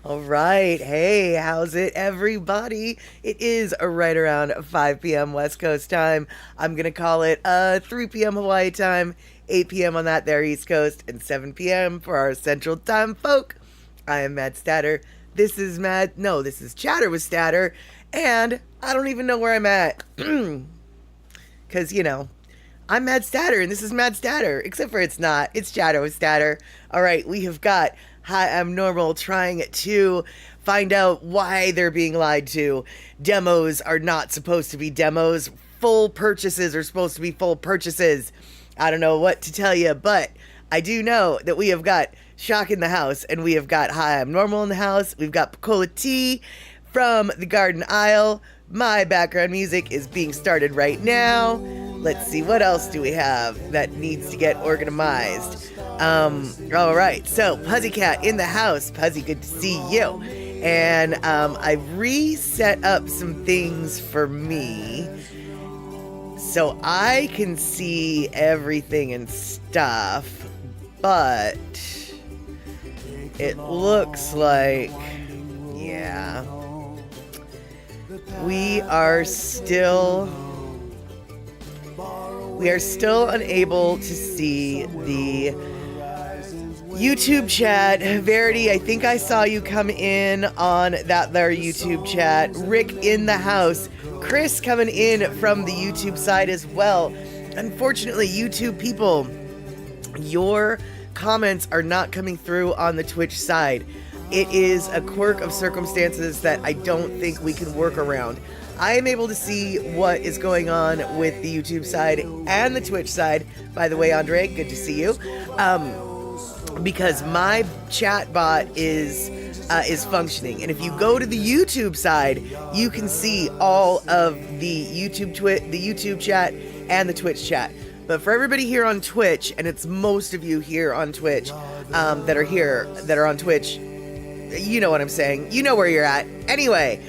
All right. Hey, how's it, everybody? It is right around 5 p.m. West Coast time. I'm going to call it 3 p.m. Hawaii time, 8 p.m. on that there East Coast, and 7 p.m. for our Central Time folk. I am Matt Statter. This is Chatter with Statter, and I don't even know where I'm at. Because, I'm Mad Statter, and this is Mad Statter, except for it's not. It's Chatter with Statter. All right, we have got Hi, I'm Normal trying to find out why they're being lied to. Demos are not supposed to be demos. Full purchases are supposed to be full purchases. I don't know what to tell you, but I do know that we have got Shock in the house, and we have got Hi, I'm Normal in the house. We've got Pacola T from the Garden Isle. My background music is being started right now. Let's see, what else do we have that needs to get organized? All right, so Puzzycat in the house. Puzzy, good to see you. And I've reset up some things for me so I can see everything and stuff, but it looks like, yeah, we are still unable to see the YouTube chat. Verity, I think I saw you come in on that there YouTube chat. Rick in the house. Chris coming in from the YouTube side as well. Unfortunately, YouTube people, your comments are not coming through on the Twitch side. It is a quirk of circumstances that I don't think we can work around. I am able to see what is going on with the YouTube side and the Twitch side. By the way, Andre, good to see you. Because my chat bot is functioning, and if you go to the YouTube side, you can see all of the YouTube chat and the Twitch chat. But for everybody here on Twitch, and it's most of you here on Twitch that are on Twitch, you know what I'm saying. You know where you're at. Anyway,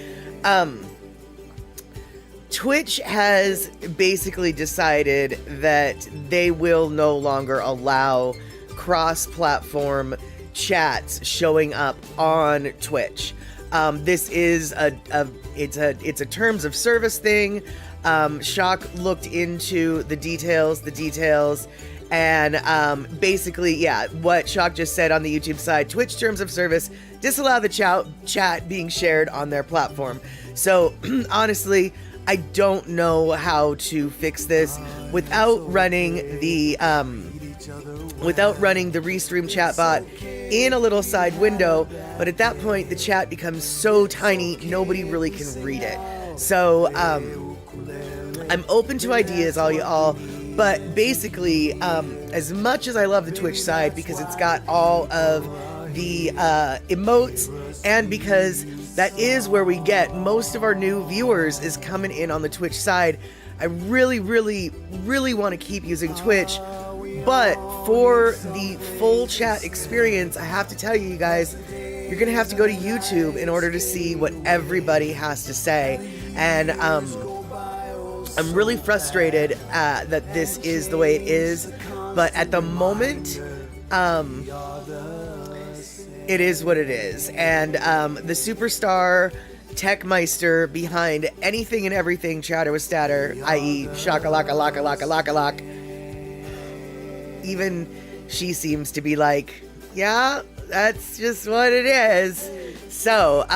Twitch has basically decided that they will no longer allow cross-platform chats showing up on Twitch. This is it's a terms of service thing. Shock looked into the details, and basically, yeah, what Shock just said on the YouTube side, Twitch terms of service disallow the chat being shared on their platform. So honestly, I don't know how to fix this without running the Restream chatbot in a little side window. But at that point, the chat becomes so tiny, nobody really can read it. So I'm open to ideas, all y'all. But basically, as much as I love the Twitch side because it's got all of the emotes, and because that is where we get most of our new viewers is coming in on the Twitch side, I really, really, really want to keep using Twitch. But for the full chat experience, I have to tell you guys, you're going to have to go to YouTube in order to see what everybody has to say. And I'm really frustrated that this is the way it is. But at the moment, it is what it is. And the superstar techmeister behind anything and everything Chatter with Statter, i.e. Shakalaka, even she seems to be like, yeah, that's just what it is. So,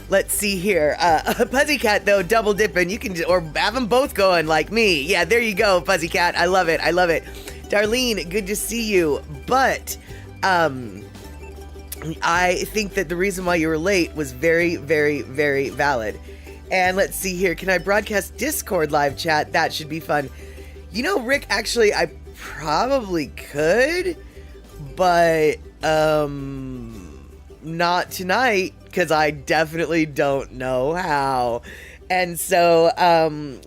let's see here. Puzzycat, though, double dipping. You can, or have them both going like me. Yeah, there you go, Puzzycat. I love it. Darlene, good to see you. But, I think that the reason why you were late was very, very, very valid. And let's see here. Can I broadcast Discord live chat? That should be fun. You know, Rick, actually, I probably could, but not tonight, because I definitely don't know how. And so,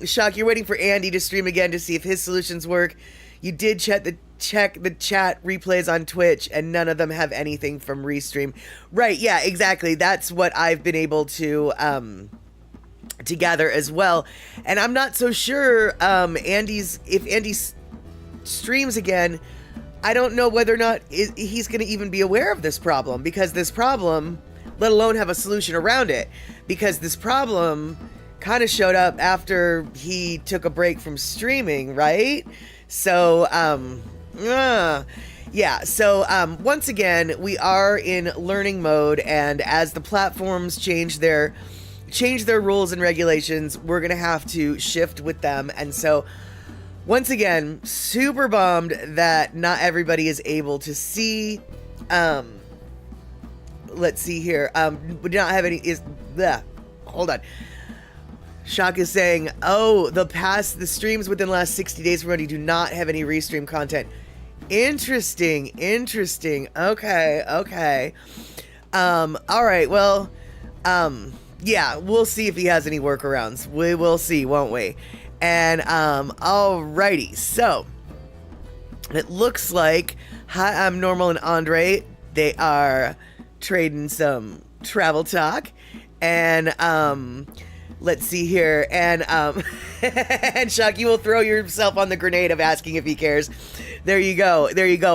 Shock, you're waiting for Andy to stream again to see if his solutions work. You did check the chat replays on Twitch, and none of them have anything from Restream. Right, yeah, exactly. That's what I've been able to gather as well. And I'm not so sure if Andy streams again, I don't know whether or not he's going to even be aware of this problem, because this problem let alone have a solution around it, because this problem kind of showed up after he took a break from streaming, right? So, yeah, so once again, we are in learning mode, and as the platforms change their rules and regulations, we're gonna have to shift with them. And so once again, super bummed that not everybody is able to see. Let's see here. We do not have any. Hold on. Shock is saying, oh, the streams within the last 60 days from already do not have any restream content. Interesting. Okay. All right. Well, yeah, we'll see if he has any workarounds. We will see, won't we? And alrighty, so it looks like Hi, I'm Normal and Andre. They are trading some travel talk, and let's see here, and and Shock, you will throw yourself on the grenade of asking if he cares. There you go.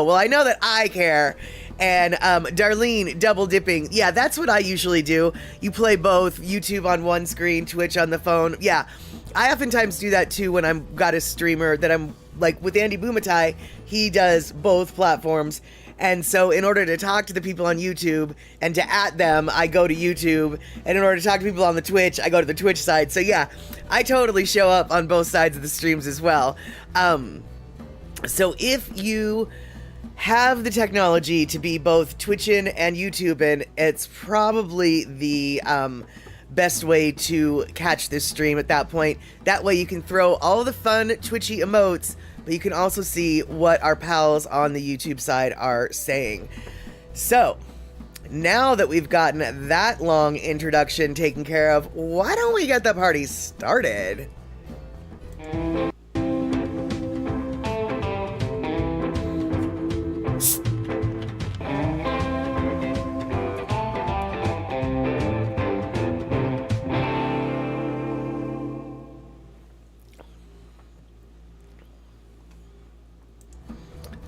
Well, I know that I care. And Darlene, double dipping. Yeah, that's what I usually do. You play both, YouTube on one screen, Twitch on the phone. Yeah, I oftentimes do that too when I'm got a streamer that I'm like with Andy Bumatai. He does both platforms. And so in order to talk to the people on YouTube and to at them, I go to YouTube. And in order to talk to people on the Twitch, I go to the Twitch side. So yeah, I totally show up on both sides of the streams as well. So if you have the technology to be both Twitchin' and YouTubin', it's probably the best way to catch this stream at that point. That way you can throw all the fun Twitchy emotes, but you can also see what our pals on the YouTube side are saying. So, now that we've gotten that long introduction taken care of, why don't we get the party started?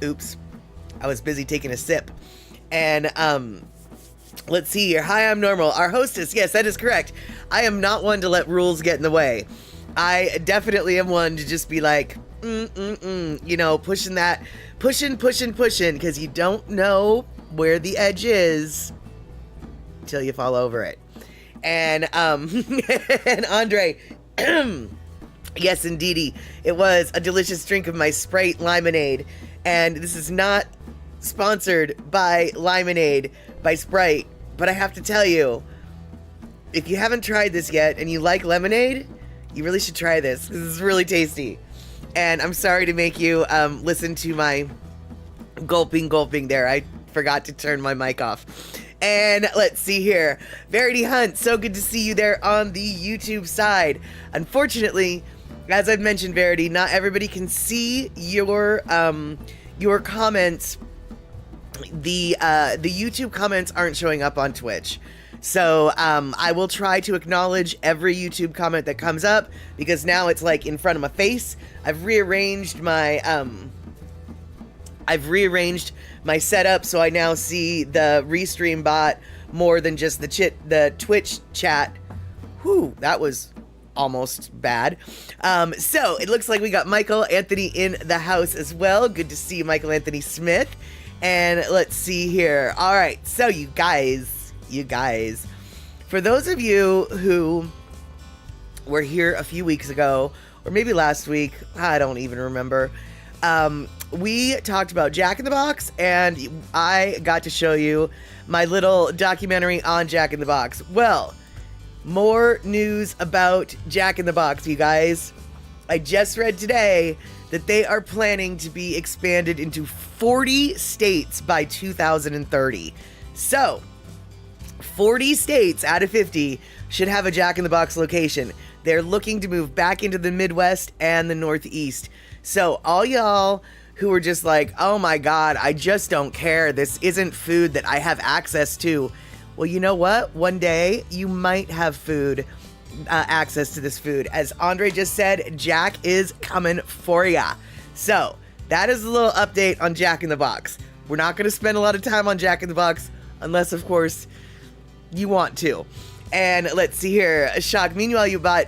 Oops, I was busy taking a sip. And let's see here. Hi, I'm Normal. Our hostess, yes, that is correct. I am not one to let rules get in the way. I definitely am one to just be like, you know, pushing, because you don't know where the edge is until you fall over it. And and Andre, yes, indeedy, it was a delicious drink of my Sprite Limonade. And this is not sponsored by Limonade, by Sprite, but I have to tell you, if you haven't tried this yet and you like lemonade, you really should try this. This is really tasty. And I'm sorry to make you listen to my gulping there. I forgot to turn my mic off. And let's see here. Verity Hunt, so good to see you there on the YouTube side. Unfortunately, as I've mentioned, Verity, not everybody can see your comments. The YouTube comments aren't showing up on Twitch. So I will try to acknowledge every YouTube comment that comes up, because now it's like in front of my face. I've rearranged my setup, so I now see the Restream bot more than just the Twitch chat. Whew, that was almost bad. So it looks like we got Michael Anthony in the house as well. Good to see you, Michael Anthony Smith. And let's see here. All right, so you guys, for those of you who were here a few weeks ago, or maybe last week, I don't even remember, we talked about Jack in the Box, and I got to show you my little documentary on Jack in the Box. Well, more news about Jack in the Box, you guys. I just read today that they are planning to be expanded into 40 states by 2030. So, 40 states out of 50 should have a Jack in the Box location. They're looking to move back into the Midwest and the Northeast. So, all y'all who are just like, oh my God, I just don't care. This isn't food that I have access to. Well, you know what? One day you might have access to this food. As Andre just said, Jack is coming for ya. So that is a little update on Jack in the Box. We're not going to spend a lot of time on Jack in the Box unless, of course, You want to. And let's see here. Shock, meanwhile, you bought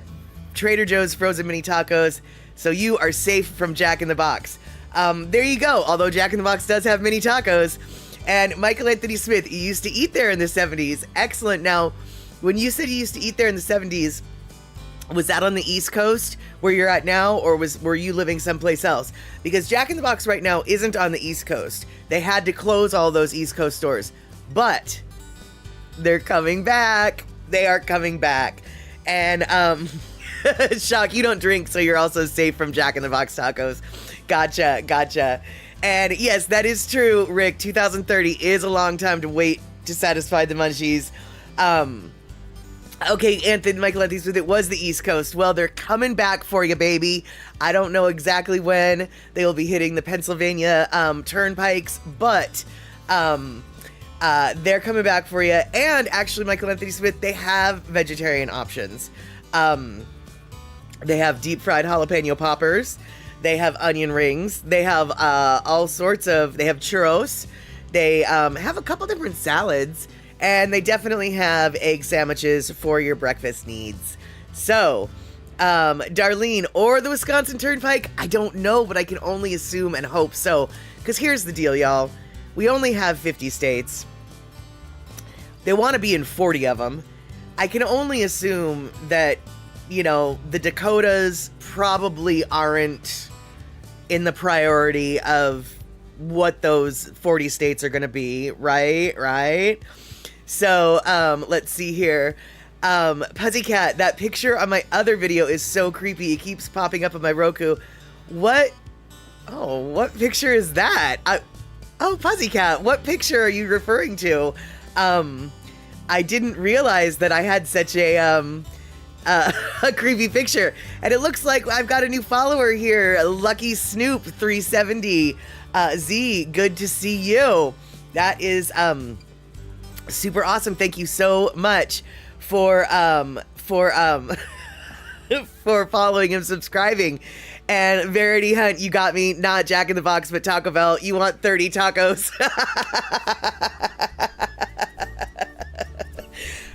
Trader Joe's frozen mini tacos, so you are safe from Jack in the Box. There you go. Although Jack in the Box does have mini tacos. And Michael Anthony Smith, you used to eat there in the 70s. Excellent. Now, when you said you used to eat there in the 70s, was that on the East Coast where you're at now, or were you living someplace else? Because Jack in the Box right now isn't on the East Coast. They had to close all those East Coast stores. But they're coming back. They are coming back. And, Shock, you don't drink, so you're also safe from Jack in the Box tacos. Gotcha. And yes, that is true, Rick. 2030 is a long time to wait to satisfy the munchies. Okay, Michael Anthony Smith, it was the East Coast. Well, they're coming back for you, baby. I don't know exactly when they will be hitting the Pennsylvania turnpikes, but they're coming back for you. And actually, Michael Anthony Smith, they have vegetarian options. They have deep fried jalapeno poppers. They have onion rings. They have all sorts of, they have churros. They have a couple different salads. And they definitely have egg sandwiches for your breakfast needs. So, Darlene or the Wisconsin Turnpike, I don't know, but I can only assume and hope so. Because here's the deal, y'all. We only have 50 states. They want to be in 40 of them. I can only assume that, you know, the Dakotas probably aren't in the priority of what those 40 states are going to be, right? So, let's see here. Puzzycat, that picture on my other video is so creepy. It keeps popping up on my Roku. What picture is that? Puzzycat, what picture are you referring to? I didn't realize that I had such a creepy picture. And it looks like I've got a new follower here, Lucky Snoop 370. Z, good to see you. That is, super awesome. Thank you so much for following and subscribing. And Verity Hunt, you got me, not Jack in the Box, but Taco Bell. You want 30 tacos.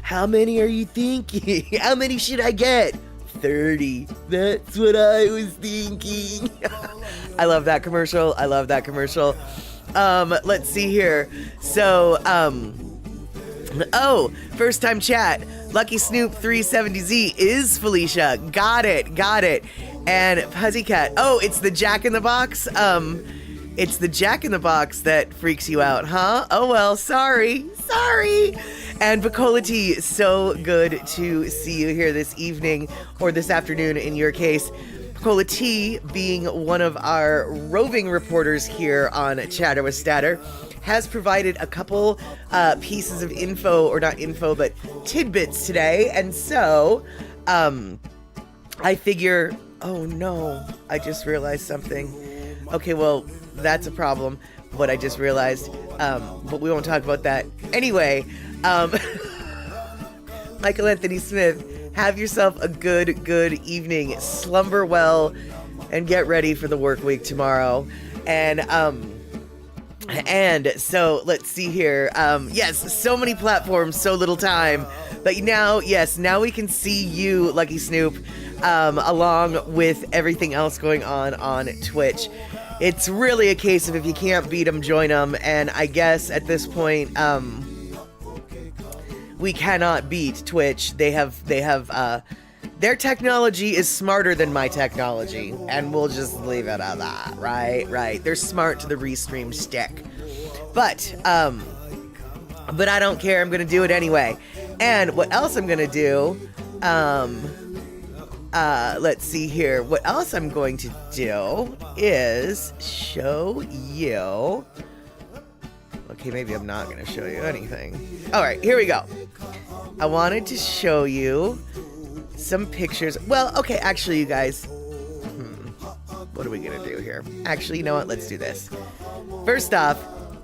How many are you thinking? How many should I get? 30. That's what I was thinking. I love that commercial. Let's see here. So, first time chat. Lucky Snoop 370Z is Felicia. Got it. And Puzzycat. Oh, it's the Jack in the Box. It's the Jack in the Box that freaks you out, huh? Oh well, sorry. And Bacola T, so good to see you here this evening, or this afternoon in your case. Bacola T, being one of our roving reporters here on Chatter with Statter, has provided a couple pieces of info, or not info, but tidbits today. And so, I figure, oh no, I just realized something. Okay, well, that's a problem, what I just realized. But we won't talk about that. Anyway, Michael Anthony Smith, have yourself a good evening. Slumber well and get ready for the work week tomorrow. And so let's see here. Yes, so many platforms, so little time. But now we can see you, Lucky Snoop, along with everything else going on Twitch. It's really a case of if you can't beat them, join them. And I guess at this point, we cannot beat Twitch. They have their technology is smarter than my technology, and we'll just leave it at that, right? They're smart to the restream stick. But I don't care. I'm gonna do it anyway. And what else I'm gonna do? Let's see here. What else I'm going to do is show you. Okay, maybe I'm not going to show you anything. All right, here we go. I wanted to show you some pictures. Well, okay, actually, you guys. What are we going to do here? Actually, you know what? Let's do this. First off,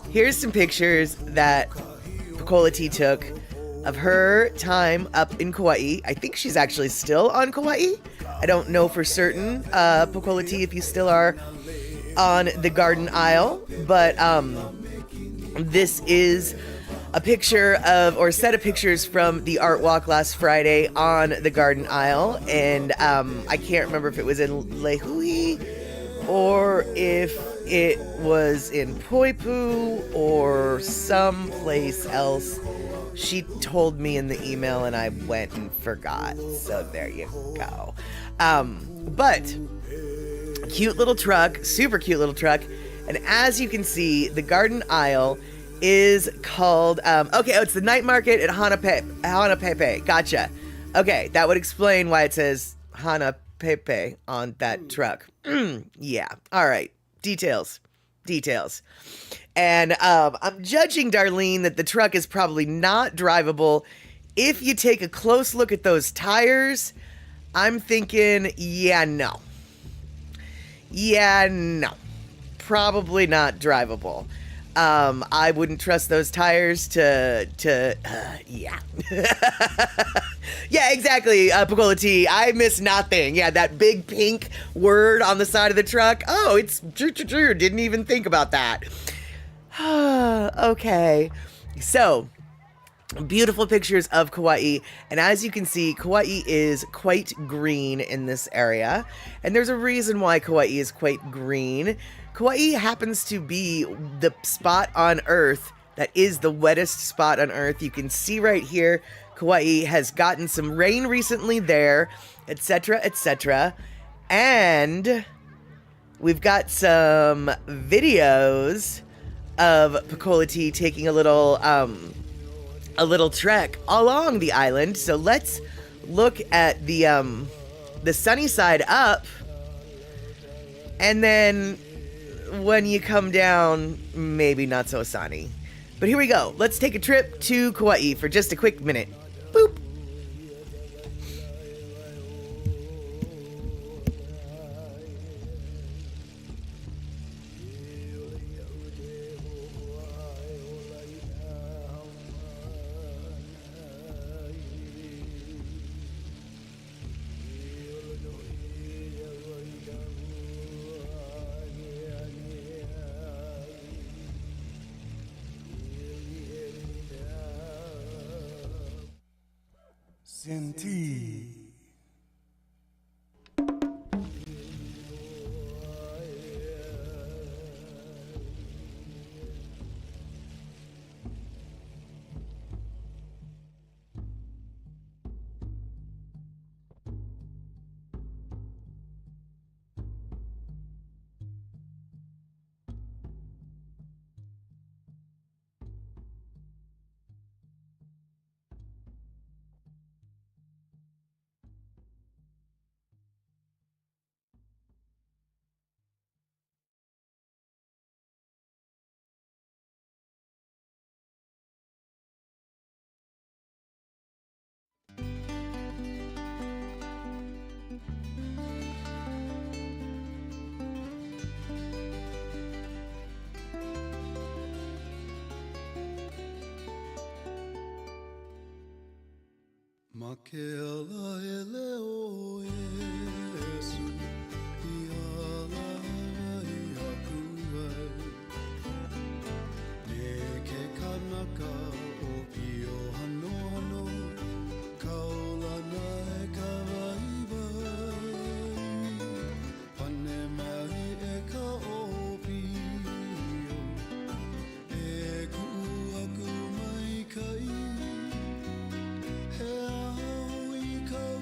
here's some pictures that Bacola T took of her time up in Kauai. I think she's actually still on Kauai. I don't know for certain, Bacola T, if you still are on the Garden Isle, but this is a picture of, or set of pictures from the art walk last Friday on the Garden Isle, and I can't remember if it was in Lehui or if it was in Poipu or someplace else. She told me in the email and I went and forgot. So there you go. But cute little truck, super cute little truck. And as you can see, the Garden Isle is called, it's the night market at Hanapepe. Gotcha. Okay, that would explain why it says Hanapepe on that truck. Yeah. All right. Details. And I'm judging, Darlene, that the truck is probably not drivable. If you take a close look at those tires, I'm thinking, yeah, no. Probably not drivable. I wouldn't trust those tires to yeah. Yeah, exactly, Picola T. I miss nothing. Yeah, that big pink word on the side of the truck. Oh, it's true. Didn't even think about that. Okay. So, beautiful pictures of Kauai, and as you can see, Kauai is quite green in this area, and there's a reason why Kauai is quite green. Kauai happens to be the spot on Earth that is the wettest spot on Earth. You can see right here, Kauai has gotten some rain recently there, etc., etc., and we've got some videos of Picola T taking a little trek along the island. So let's look at the sunny side up, and then when you come down, maybe not so sunny. But here we go. Let's take a trip to Kauai for just a quick minute. Boop. Senti. Makela eleo Yesu, iala iakuai. Neke kanaka o pio hano hano, kaulana e kawaiwai. Pane mai e ka o pio, e ku aku mai kai. He au I kau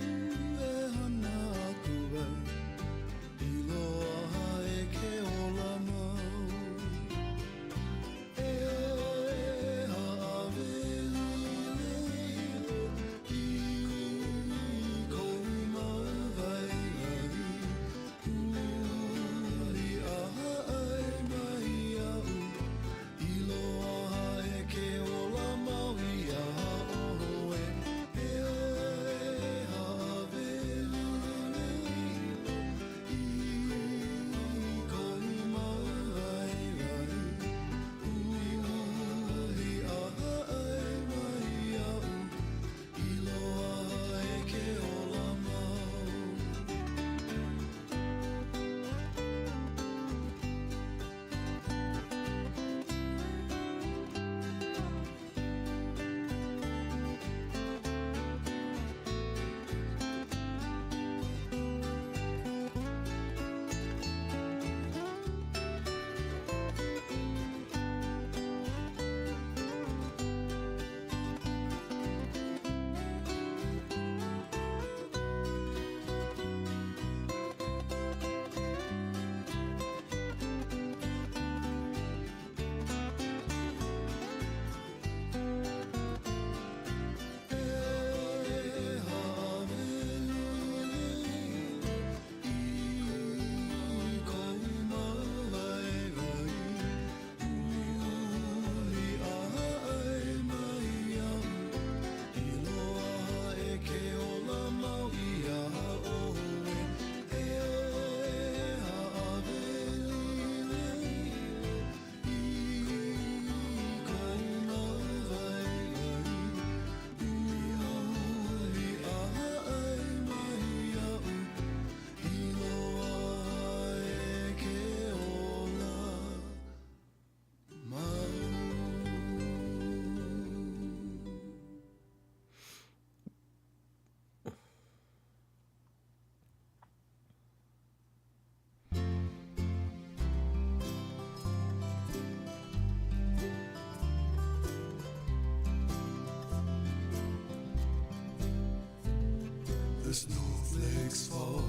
snowflakes fall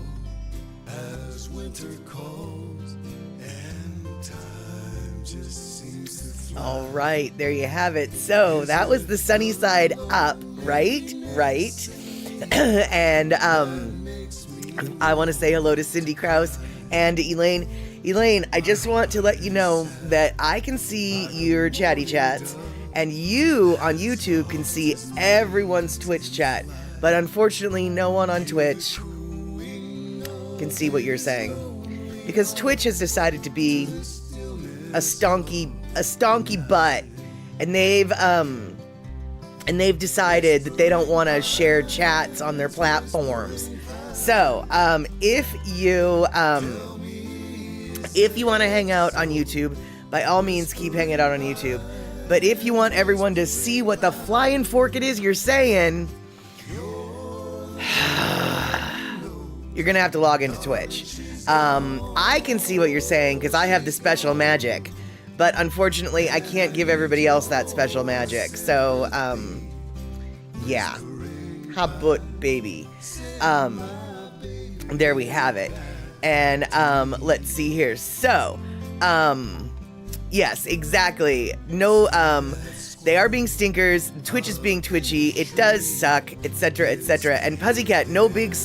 as winter calls and time just seems to fly. All right, there you have it. So that was the Sunny Side Up, right? Right. And I want to say hello to Cindy Krause and Elaine. Elaine, I just want to let you know that I can see your chatty chats, and you on YouTube can see everyone's Twitch chat. But unfortunately, no one on Twitch can see what you're saying, because Twitch has decided to be a stonky butt, and they've decided that they don't want to share chats on their platforms. So if you want to hang out on YouTube, by all means keep hanging out on YouTube. But if you want everyone to see what the flying fork it is you're saying, you're gonna have to log into Twitch. I can see what you're saying because I have the special magic, but unfortunately I can't give everybody else that special magic. So yeah, habut baby. There we have it. And let's see here. So yes, exactly. No, they are being stinkers. Twitch is being twitchy. It does suck, etc., etc. And Puzzycat, no big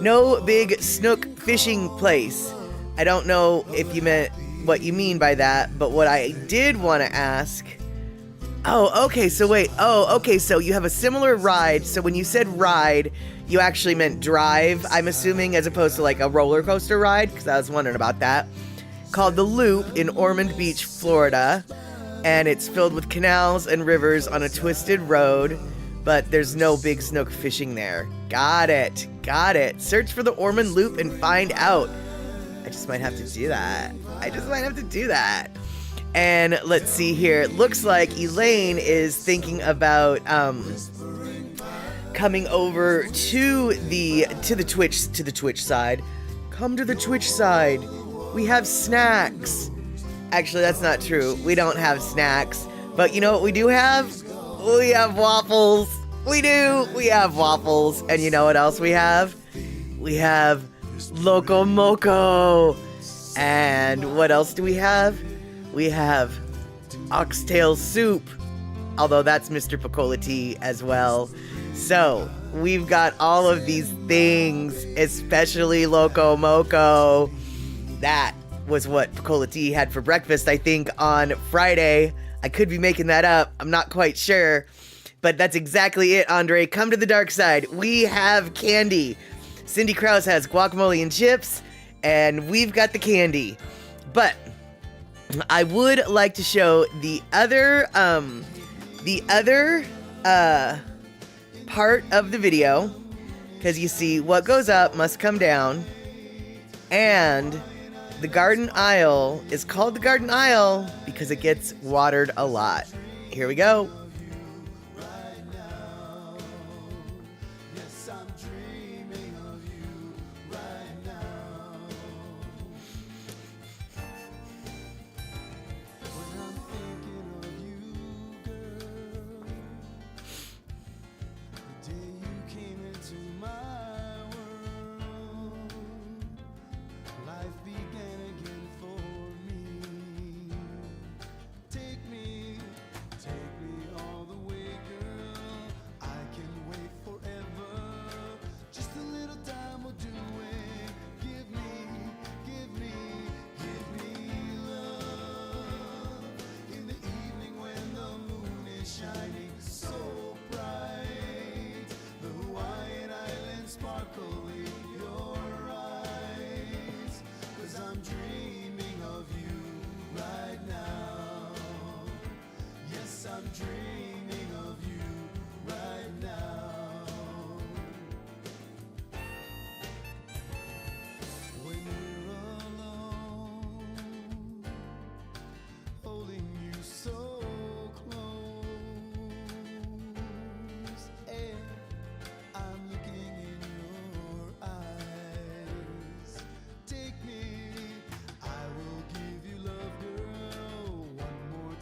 no big snook fishing place. I don't know if you meant what you mean by that, but what I did want to ask. Oh, okay. So wait. Oh, okay. So you have a similar ride. So when you said ride, you actually meant drive, I'm assuming, as opposed to like a roller coaster ride, because I was wondering about that. Called The Loop in Ormond Beach, Florida. And it's filled with canals and rivers on a twisted road, but there's no big snook fishing there. Got it. Got it. Search for the Ormond Loop and find out. I just might have to do that. And let's see here. It looks like Elaine is thinking about coming over to the Twitch side. Come to the Twitch side. We have snacks. Actually, that's not true. We don't have snacks. But you know what we do have? We have waffles. We do. We have waffles. And you know what else we have? We have Loco Moco. And what else do we have? We have oxtail soup. Although that's Mr. Picola tea as well. So, we've got all of these things, especially Loco Moco. That was what Picola tea had for breakfast, I think, on Friday. I could be making that up. I'm not quite sure. But that's exactly it, Andre. Come to the dark side. We have candy. Cindy Krause has guacamole and chips, and we've got the candy. But I would like to show the other part of the video, because you see, what goes up must come down, and the garden aisle is called the garden aisle because it gets watered a lot. Here we go.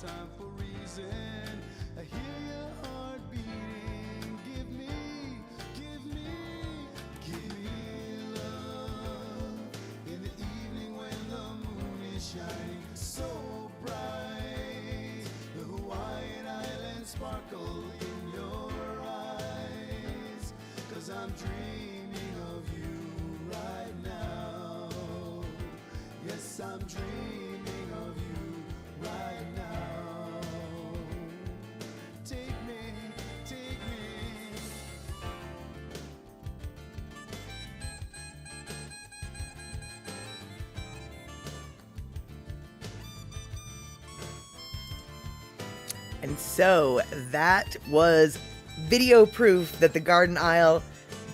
Time for reason. Here And so that was video proof that the garden aisle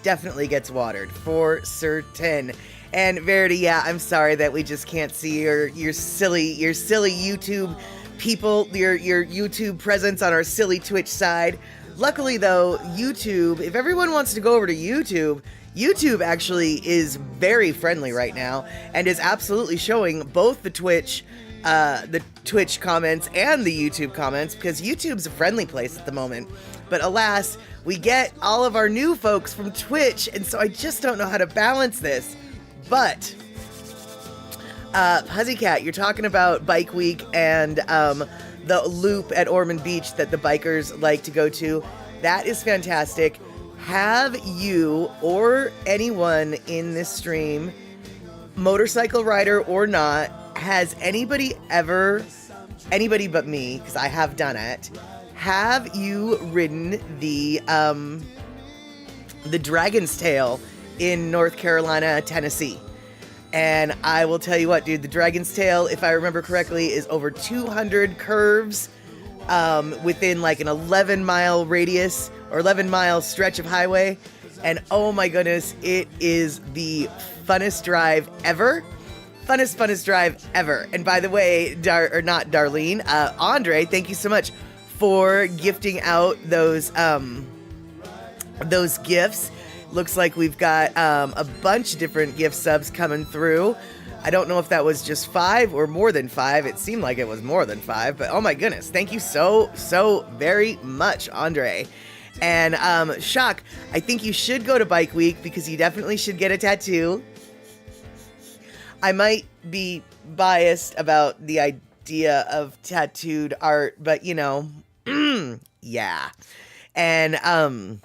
definitely gets watered for certain. And Verity, yeah, I'm sorry that we just can't see your silly YouTube people, your YouTube presence on our silly Twitch side. Luckily though, YouTube, if everyone wants to go over to YouTube actually is very friendly right now and is absolutely showing both the Twitch comments and the YouTube comments, because YouTube's a friendly place at the moment. But alas, we get all of our new folks from Twitch, and so I just don't know how to balance this. But Pussycat, you're talking about Bike Week and the loop at Ormond Beach that the bikers like to go to. That is fantastic. Have you or anyone in this stream, motorcycle rider or not, has anybody but me, because I have done it, have you ridden the Dragon's Tail in North Carolina, Tennessee? And I will tell you what, dude, the Dragon's Tail, if I remember correctly, is over 200 curves within like an 11-mile radius or 11-mile stretch of highway. And oh my goodness, it is the funnest drive ever. Funnest drive ever. And by the way, Andre, thank you so much for gifting out those gifts. Looks like we've got a bunch of different gift subs coming through. I don't know if that was just 5 or more than 5. It seemed like it was more than 5, but oh my goodness. Thank you so very much, Andre. And Shock, I think you should go to Bike Week because you definitely should get a tattoo. I might be biased about the idea of tattooed art, but you know, yeah. And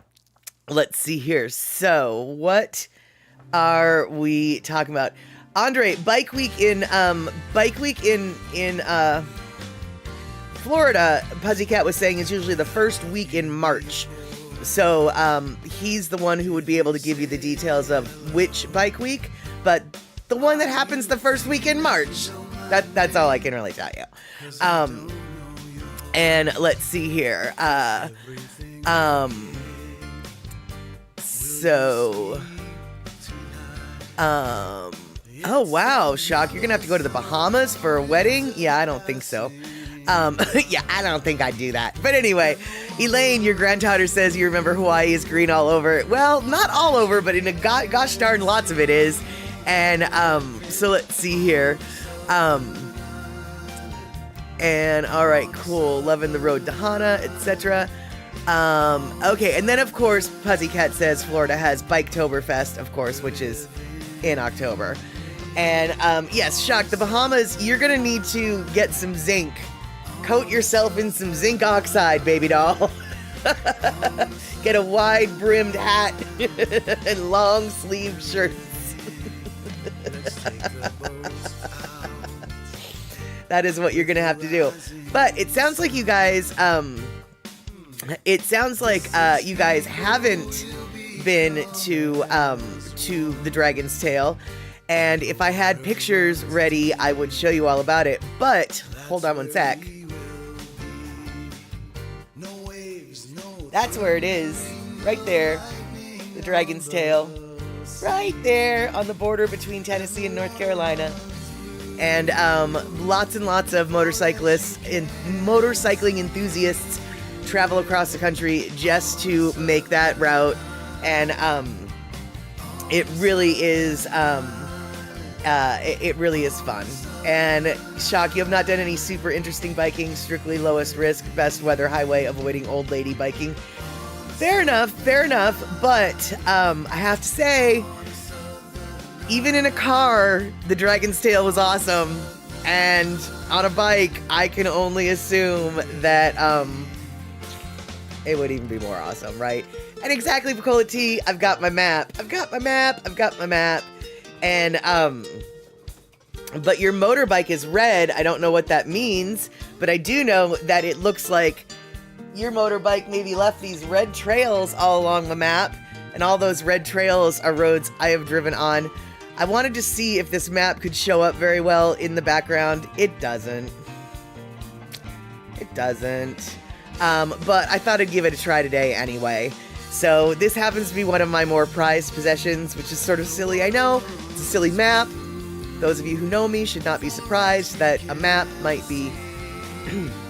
let's see here. So, what are we talking about? Andre, Bike Week in Florida, Pussycat was saying, is usually the first week in March. So, he's the one who would be able to give you the details of which Bike Week, but the one that happens the first week in March. That's all I can really tell you. And let's see here. Oh wow, Shock, you're gonna have to go to the Bahamas for a wedding? Yeah, I don't think so. Yeah, I don't think I'd do that. But anyway, Elaine, your granddaughter says you remember Hawaii is green all over. Well, not all over, but in a gosh darn lots of it is. And so let's see here. And all right, cool. Loving the road to Hana, etc. Okay, and then of course, Pussycat says Florida has Biketoberfest, of course, which is in October. And yes, Shock, the Bahamas, you're gonna need to get some zinc. Coat yourself in some zinc oxide, baby doll. Get a wide-brimmed hat and long-sleeved shirts. That is what you're gonna have to do. But it sounds like you guys, you guys haven't been to the Dragon's Tail. And if I had pictures ready, I would show you all about it. But hold on one sec. That's where it is, right there, the Dragon's Tail, right there on the border between Tennessee and North Carolina. And lots and lots of motorcyclists and motorcycling enthusiasts travel across the country just to make that route. And it really is fun. And Shock, you have not done any super interesting biking, strictly lowest risk, best weather highway, avoiding old lady biking. Fair enough. But I have to say, even in a car, the Dragon's Tail was awesome. And on a bike, I can only assume that it would even be more awesome, right? And exactly, Picola T, I've got my map. And but your motorbike is red. I don't know what that means, but I do know that it looks like your motorbike maybe left these red trails all along the map, and all those red trails are roads I have driven on. I wanted to see if this map could show up very well in the background. It doesn't. But I thought I'd give it a try today anyway. So this happens to be one of my more prized possessions, which is sort of silly. I know it's a silly map. Those of you who know me should not be surprised that a map might be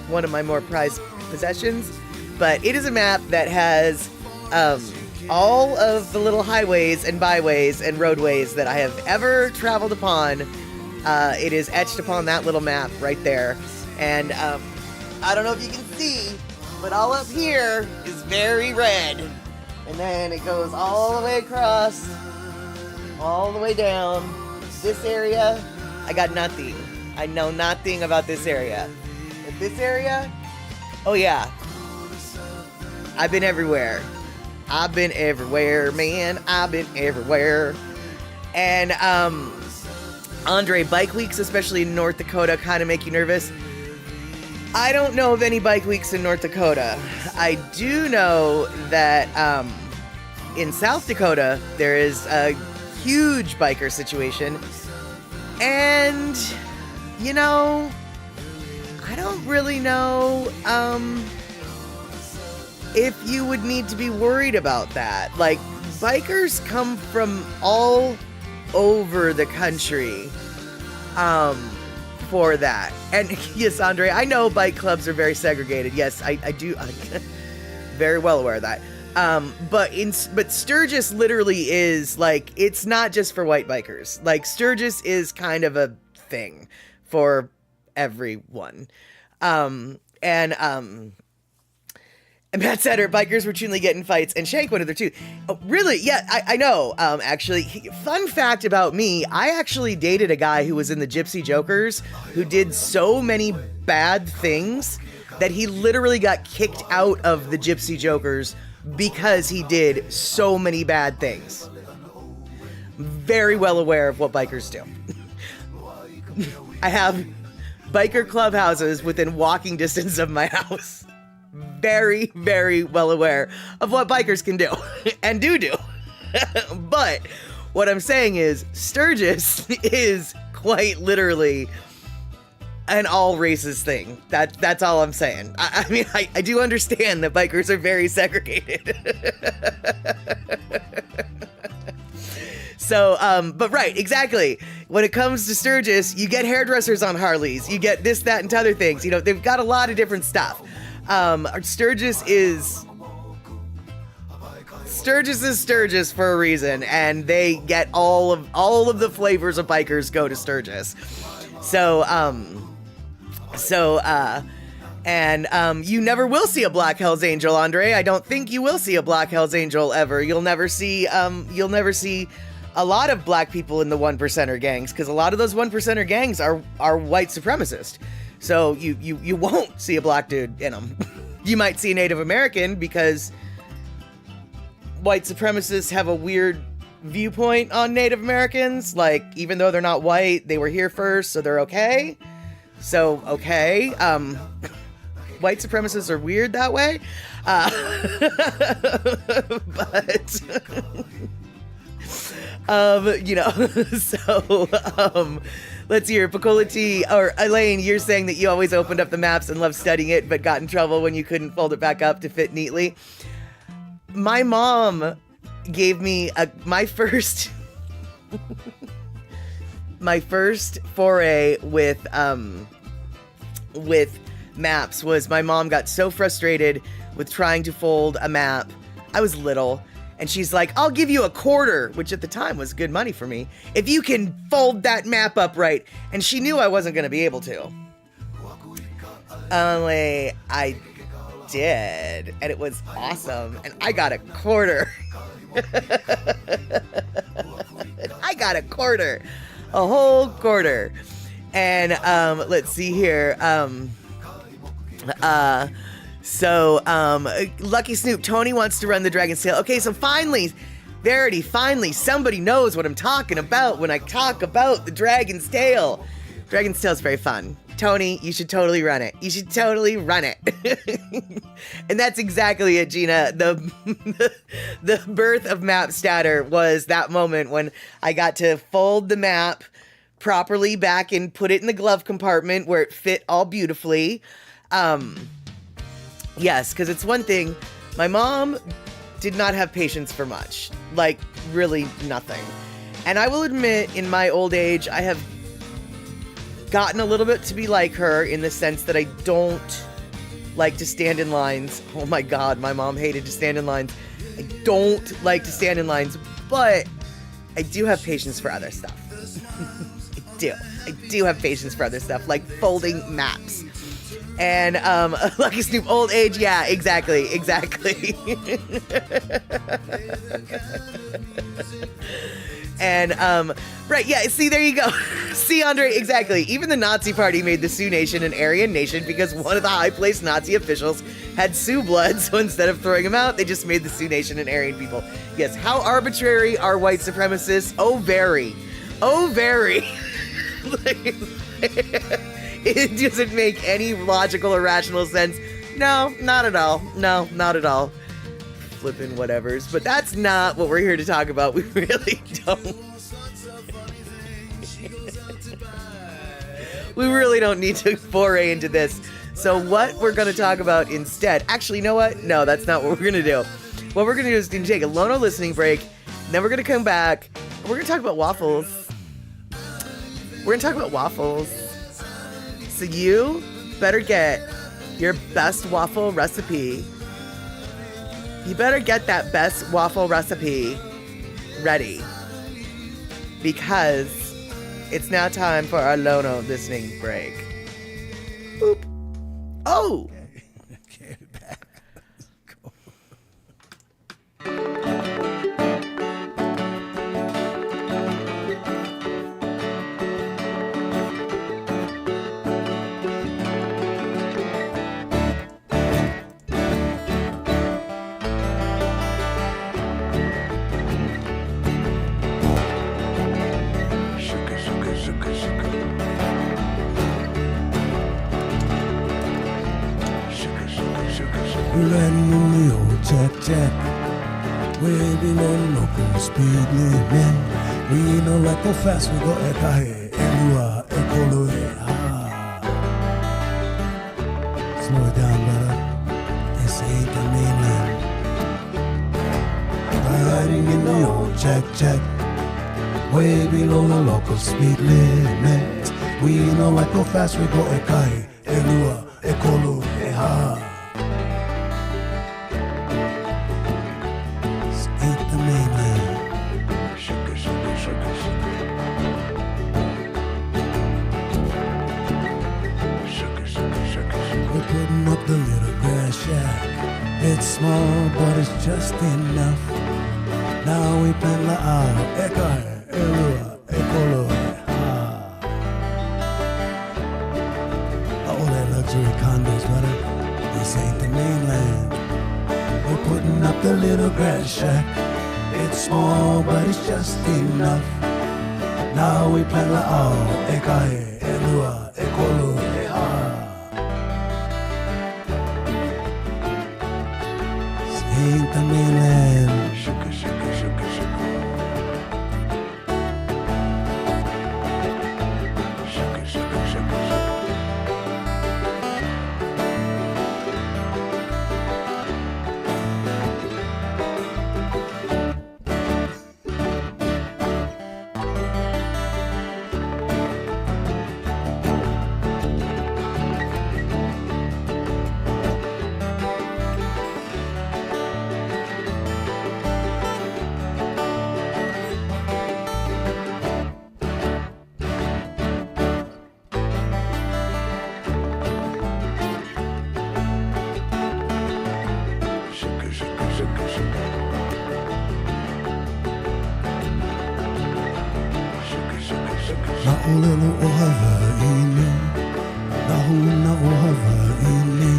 one of my more prized possessions. But it is a map that has all of the little highways and byways and roadways that I have ever traveled upon. It is etched upon that little map right there. And I don't know if you can see, but all up here is very red. And then it goes all the way across, all the way down. This area, I got nothing. I know nothing about this area. But this area, oh yeah. I've been everywhere. I've been everywhere, man. I've been everywhere. And, Andre, bike weeks, especially in North Dakota, kind of make you nervous. I don't know of any bike weeks in North Dakota. I do know that in South Dakota, there is a huge biker situation. And, you know, I don't really know if you would need to be worried about that. Like, bikers come from all over the country for that. And yes, Andre, I know bike clubs are very segregated. Yes, I do. I'm very well aware of that. But Sturgis literally is like, it's not just for white bikers. Like, Sturgis is kind of a thing for everyone. And Matt said her bikers routinely get in fights, and Shank went in there too. Oh, really? Yeah, I know. Actually, fun fact about me, I actually dated a guy who was in the Gypsy Jokers who did so many bad things that he literally got kicked out of the Gypsy Jokers because he did so many bad things. Very well aware of what bikers do. I have biker clubhouses within walking distance of my house. Very, very well aware of what bikers can do and do. But what I'm saying is Sturgis is quite literally an all races thing. That's all I'm saying. I mean, I do understand that bikers are very segregated. So, but right, exactly. When it comes to Sturgis, you get hairdressers on Harleys. You get this, that, and other things. You know, they've got a lot of different stuff. Sturgis is Sturgis for a reason, and they get all of the flavors of bikers go to Sturgis. So, you never will see a Black Hells Angel, Andre. I don't think you will see a Black Hells Angel ever. You'll never see a lot of black people in the 1%er gangs, because a lot of those 1%er gangs are white supremacist. So you won't see a black dude in them. You might see a Native American, because white supremacists have a weird viewpoint on Native Americans. Like, even though they're not white, they were here first, so they're okay. So, okay. White supremacists are weird that way. But, you know, so, let's hear. Picola T, or Elaine, you're saying that you always opened up the maps and loved studying it, but got in trouble when you couldn't fold it back up to fit neatly. My mom gave me my first foray with maps was my mom got so frustrated with trying to fold a map. I was little. And she's like, I'll give you $0.25, which at the time was good money for me, if you can fold that map up right. And she knew I wasn't going to be able to. Only I did. And it was awesome. And I got $0.25. I got $0.25. A whole quarter. And let's see here. Lucky Snoop, Tony wants to run the Dragon's Tail. Okay, so finally, Verity, finally, somebody knows what I'm talking about when I talk about the Dragon's Tail. Dragon's Tail is very fun. Tony, you should totally run it. You should totally run it. And that's exactly it, Gina. The birth of Map Statter was that moment when I got to fold the map properly back and put it in the glove compartment where it fit all beautifully. Yes, because it's one thing. My mom did not have patience for much. Like, really nothing. And I will admit, in my old age, I have gotten a little bit to be like her in the sense that I don't like to stand in lines. Oh my God, my mom hated to stand in lines. I don't like to stand in lines, but I do have patience for other stuff. I do have patience for other stuff, like folding maps. And Lucky Snoop, old age, yeah, exactly. And right, yeah, see, there you go. See, Andre, exactly. Even the Nazi Party made the Sioux Nation an Aryan nation because one of the high-placed Nazi officials had Sioux blood, so instead of throwing him out, they just made the Sioux Nation an Aryan people. Yes, how arbitrary are white supremacists? Oh, very. It doesn't make any logical or rational sense. No, not at all. No, not at all. Flippin' whatevers. But that's not what we're here to talk about. We really don't. We really don't need to foray into this. So what we're going to talk about instead... Actually, you know what? No, that's not what we're going to do. What we're going to do is going to take a Lono listening break. And then we're going to come back. We're going to talk about waffles. We're going to talk about waffles. So you better get your best waffle recipe. You better get that best waffle recipe ready. Because it's now time for our Lono listening break. Boop. Oh! Get it back. Go. Riding in the old Jack. Way below the local speed limit. We know like how fast we go ekahe. Elua, ekoloe, ha. Slow it down, brother. This ain't the mainland. Riding in the old Jack. Way below the local speed limit. We know like how fast we go ekahe. Elua, ekoloe, ha. The little grass shack. It's small, but it's just enough. Now we plant la eka, elua, ekolo, ha. All that luxury condos, brother. This ain't the mainland. We're putting up the little grass shack. It's small, but it's just enough. Now we plant la eka, elua, ekolo, ha. Ain't the mainland. Sugar. Na ulelo o Hawaii, na huna o Hawaii,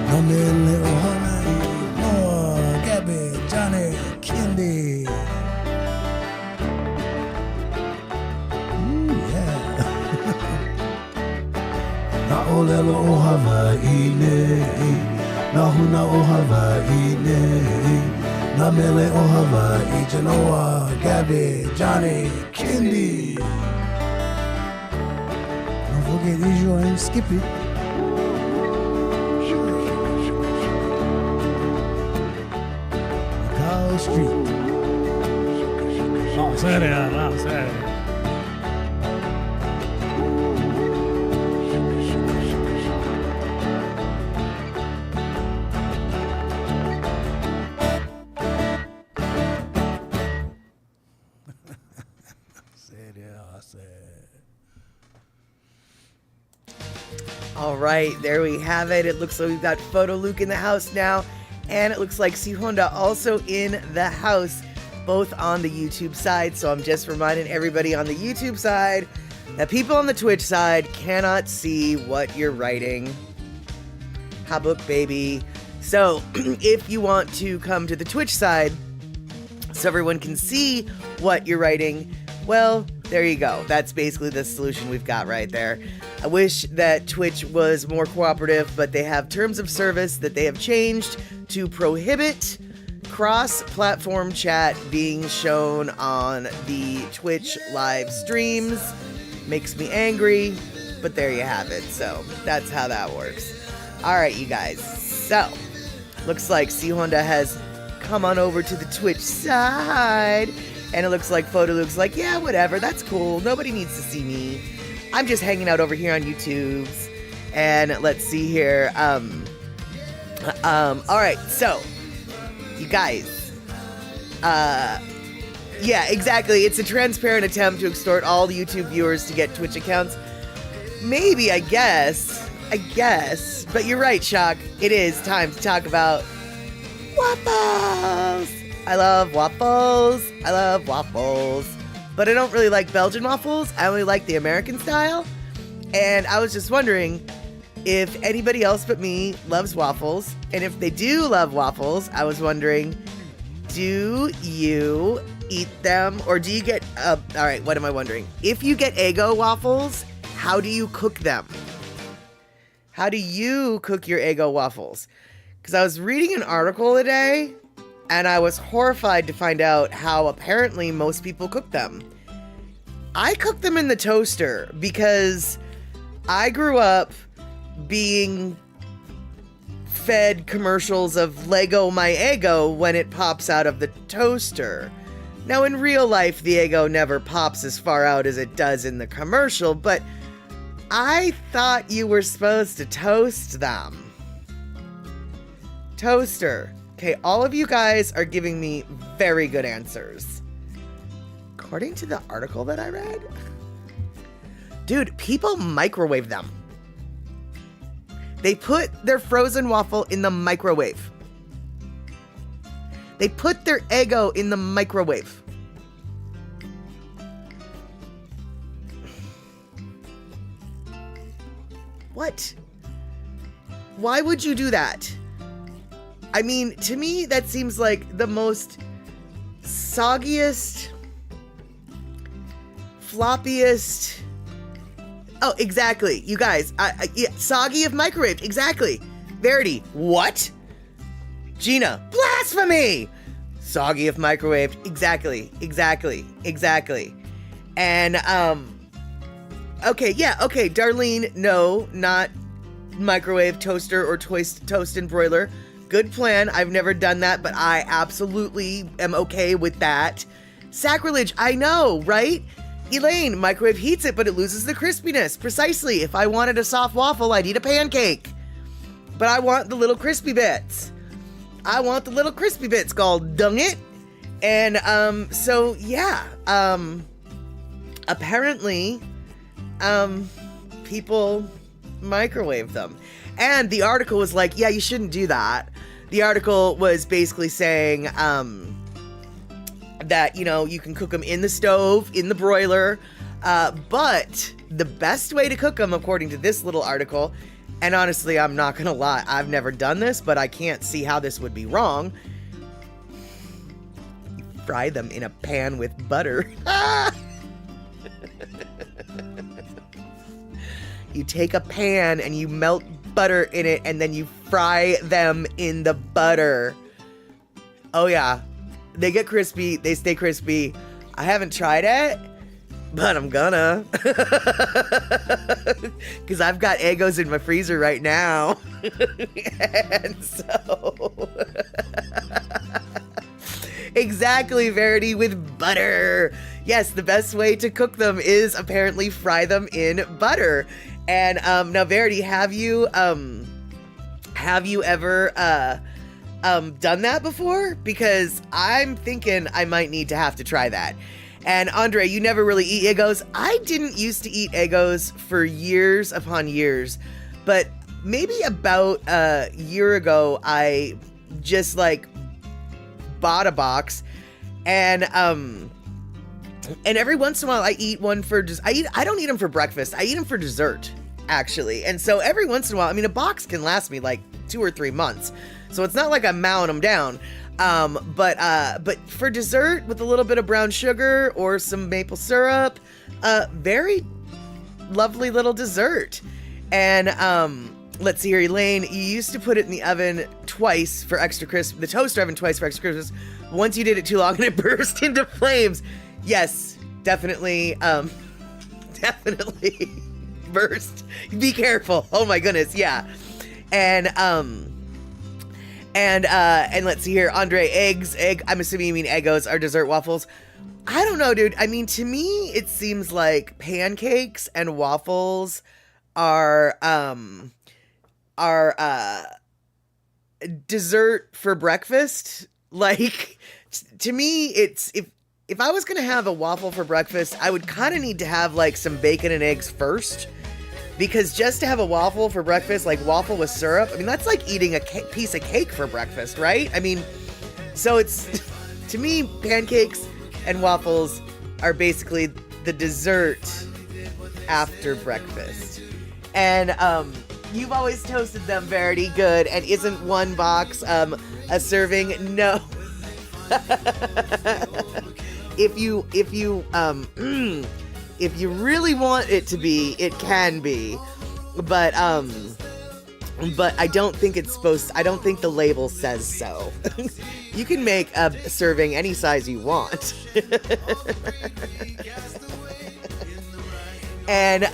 na mele o Hawaii, Noah, Gabby, Johnny, Kendi. Yeah. Na ulelo o Hawaii, na huna o Hawaii, na mele o Hawaii, Noah, Gabby, Johnny, Kendi. Don't forget Israel and Skippy. seria, la seria. All right, there we have it. It looks like we've got Photo Luke in the house now, and it looks like C Honda also in the house, both on the YouTube side. So I'm just reminding everybody on the YouTube side that people on the Twitch side cannot see what you're writing. Habuk baby. So if you want to come to the Twitch side so everyone can see what you're writing, well, there you go. That's basically the solution we've got right there. I wish that Twitch was more cooperative, but they have terms of service that they have changed to prohibit cross-platform chat being shown on the Twitch live streams. Makes me angry, but there you have it. So that's how that works. All right, you guys. So looks like C Honda has come on over to the Twitch side. And it looks like Photo Luke's like, yeah, whatever, that's cool. Nobody needs to see me. I'm just hanging out over here on YouTube's. And let's see here. All right, so you guys, yeah, exactly. It's a transparent attempt to extort all the YouTube viewers to get Twitch accounts. Maybe, I guess. But you're right, Shock. It is time to talk about waffles. I love waffles. But I don't really like Belgian waffles. I only like the American style. And I was just wondering if anybody else but me loves waffles. And if they do love waffles, I was wondering, do you eat them? Or do you get, all right, what am I wondering? If you get Eggo waffles, how do you cook them? How do you cook your Eggo waffles? Because I was reading an article today, and I was horrified to find out how apparently most people cook them. I cook them in the toaster because I grew up being fed commercials of Lego My Eggo when it pops out of the toaster. Now in real life, the Eggo never pops as far out as it does in the commercial, but I thought you were supposed to toast them. Toaster. Okay, all of you guys are giving me very good answers. According to the article that I read, dude, people microwave them. They put their frozen waffle in the microwave. They put their Eggo in the microwave. What? Why would you do that? I mean, to me, that seems like the most soggiest, floppiest. Oh, exactly. You guys, yeah, soggy if microwaved. Exactly. Verity, what? Gina, blasphemy! Soggy if microwaved. Exactly. And, okay, yeah, okay, Darlene, no, not microwave, toaster, or toast and broiler. Good plan. I've never done that, but I absolutely am okay with that. Sacrilege, I know, right? Elaine, microwave heats it, but it loses the crispiness. Precisely. If I wanted a soft waffle, I'd eat a pancake. But I want the little crispy bits. Called dung it. And, so, yeah. Apparently, people microwave them. And the article was like, yeah, you shouldn't do that. The article was basically saying that, you know, you can cook them in the stove, in the broiler, but the best way to cook them, according to this little article, and honestly, I'm not gonna lie, I've never done this, but I can't see how this would be wrong. You fry them in a pan with butter. You take a pan and you melt butter in it, and then you fry them in the butter. Oh yeah, they get crispy, they stay crispy. I haven't tried it, but I'm gonna. Because I've got Eggos in my freezer right now. And so Exactly, Verity, with butter. Yes, the best way to cook them is apparently fry them in butter. And now, Verity, have you ever done that before? Because I'm thinking I might need to have to try that. And Andre, you never really eat Eggos. I didn't used to eat Eggos for years upon years, but maybe about a year ago, I just like bought a box, and every once in a while I eat one for just I don't eat them for breakfast. I eat them for dessert, actually. And so every once in a while, I mean, a box can last me like 2 or 3 months, so it's not like I'm mowing them down. But for dessert with a little bit of brown sugar or some maple syrup, very lovely little dessert. And let's see here, Elaine, you used to put it in the oven twice for extra crisp, the toaster oven twice for extra crispness. Once you did it too long and it burst into flames. Yes, definitely, definitely burst. Be careful. Oh my goodness, yeah. And let's see here, Andre, I'm assuming you mean Eggos are dessert waffles. I don't know, dude. I mean, to me, it seems like pancakes and waffles are dessert for breakfast. Like, to me, it's, if I was gonna have a waffle for breakfast, I would kind of need to have like some bacon and eggs first. Because just to have a waffle for breakfast, like waffle with syrup, I mean, that's like eating a piece of cake for breakfast, right? I mean, so it's, to me, pancakes and waffles are basically the dessert after breakfast. And you've always toasted them, Verity, good. And isn't one box a serving? No. If you really want it to be, it can be, but I don't think it's I don't think the label says so. You can make a serving any size you want. And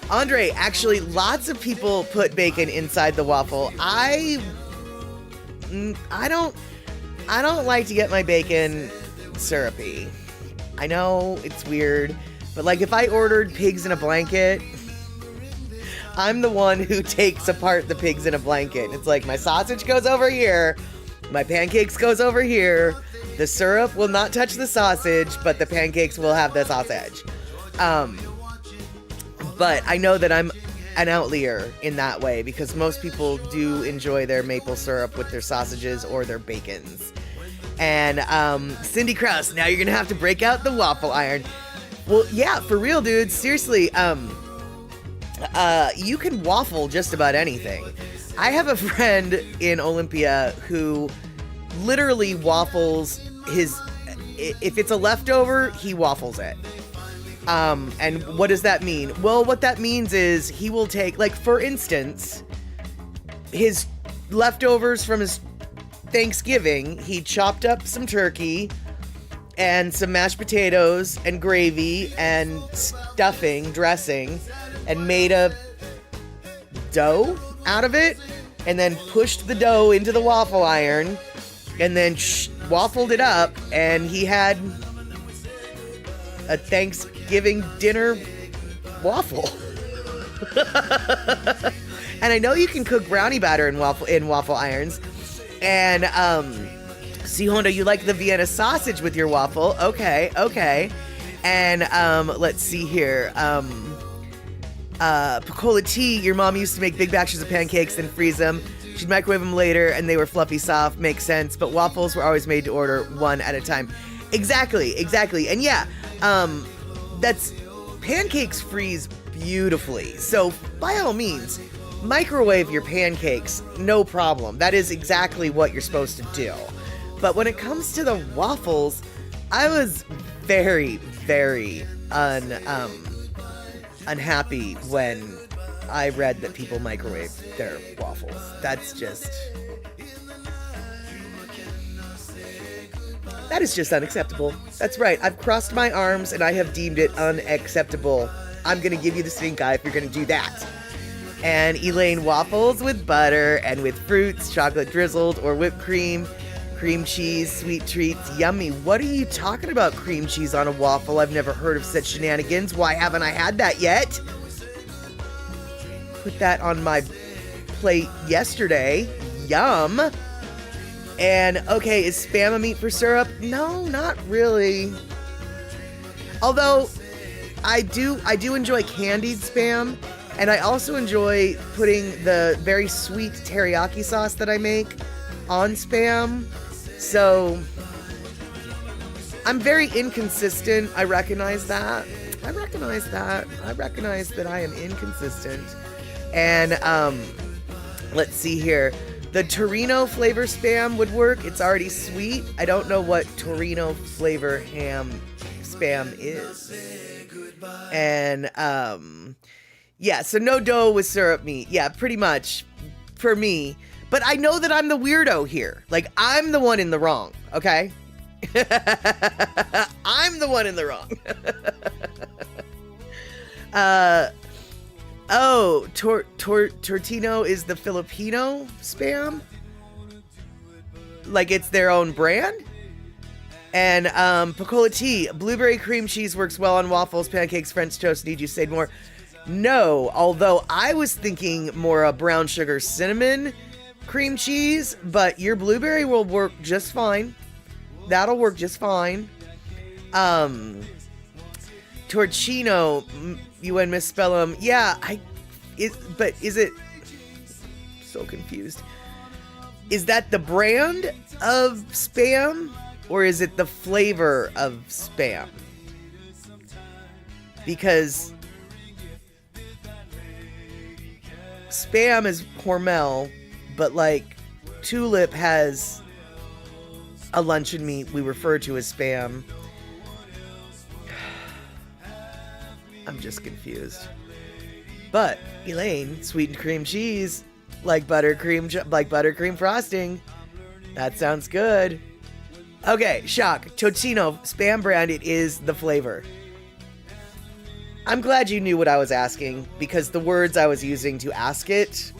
Andre, actually, lots of people put bacon inside the waffle. I don't like to get my bacon syrupy. I know it's weird, but like if I ordered pigs in a blanket, I'm the one who takes apart the pigs in a blanket. It's like my sausage goes over here, my pancakes goes over here, the syrup will not touch the sausage, but the pancakes will have the sausage. But I know that I'm an outlier in that way because most people do enjoy their maple syrup with their sausages or their bacons. And Cindy Krause, now you're gonna have to break out the waffle iron. Well, yeah, for real, dude. Seriously, you can waffle just about anything. I have a friend in Olympia who literally waffles if it's a leftover, he waffles it. And what does that mean? Well, what that means is he will take, like, for instance, his leftovers from his Thanksgiving, he chopped up some turkey and some mashed potatoes and gravy and stuffing, dressing, and made a dough out of it, and then pushed the dough into the waffle iron, and then waffled it up, and he had a Thanksgiving dinner waffle. And I know you can cook brownie batter in waffle irons. And see, Honda, you like the Vienna sausage with your waffle? Okay. And let's see here. Picola tea. Your mom used to make big batches of pancakes and freeze them. She'd microwave them later, and they were fluffy soft. Makes sense. But waffles were always made to order one at a time. Exactly. And yeah, that's pancakes freeze beautifully. So by all means, microwave your pancakes, no problem. That is exactly what you're supposed to do. But when it comes to the waffles, I was very, very unhappy when I read that people microwave their waffles. That is just unacceptable. That's right. I've crossed my arms and I have deemed it unacceptable. I'm going to give you the stink eye if you're going to do that. And Elaine, waffles with butter and with fruits, chocolate drizzled, or whipped cream. Cream cheese, sweet treats, yummy. What are you talking about, cream cheese on a waffle? I've never heard of such shenanigans. Why haven't I had that yet? Put that on my plate yesterday. Yum. And, okay, is Spam a meat for syrup? No, not really. Although, I do enjoy candied Spam, and I also enjoy putting the very sweet teriyaki sauce that I make on Spam. So, I'm very inconsistent. I recognize that. I recognize that I am inconsistent. And, let's see here. The Torino flavor Spam would work. It's already sweet. I don't know what Torino flavor ham Spam is. And, yeah, so no dough with syrup meat. Yeah, pretty much for me. But I know that I'm the weirdo here. Like, I'm the one in the wrong, okay? I'm the one in the wrong. Tortino is the Filipino Spam? Like it's their own brand? And Picola tea, blueberry cream cheese works well on waffles, pancakes, French toast. Need you say more? No, although I was thinking more a brown sugar cinnamon cream cheese, but your blueberry will work just fine. That'll work just fine. Torcino, you and misspell them. Yeah, but is it? So confused. Is that the brand of Spam, or is it the flavor of Spam? Because Spam is Hormel, but like Tulip has a luncheon meat we refer to as Spam. I'm just confused. But Elaine, sweetened cream cheese, like buttercream frosting. That sounds good. Okay, shock. Totino, Spam brand, it is the flavor. I'm glad you knew what I was asking, because the words I was using to ask it,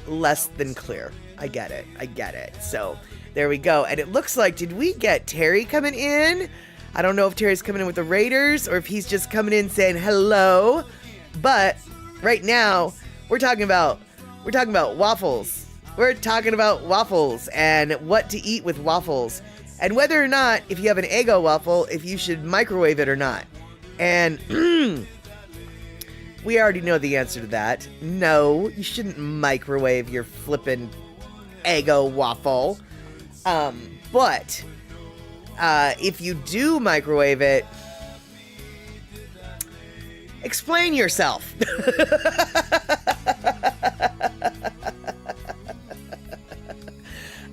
less than clear. I get it. So, there we go. And it looks like, did we get Terry coming in? I don't know if Terry's coming in with the Raiders, or if he's just coming in saying hello. But, right now, we're talking about waffles. We're talking about waffles, and what to eat with waffles. And whether or not, if you have an Eggo waffle, if you should microwave it or not. And we already know the answer to that. No, you shouldn't microwave your flippin' Eggo waffle. But if you do microwave it, explain yourself.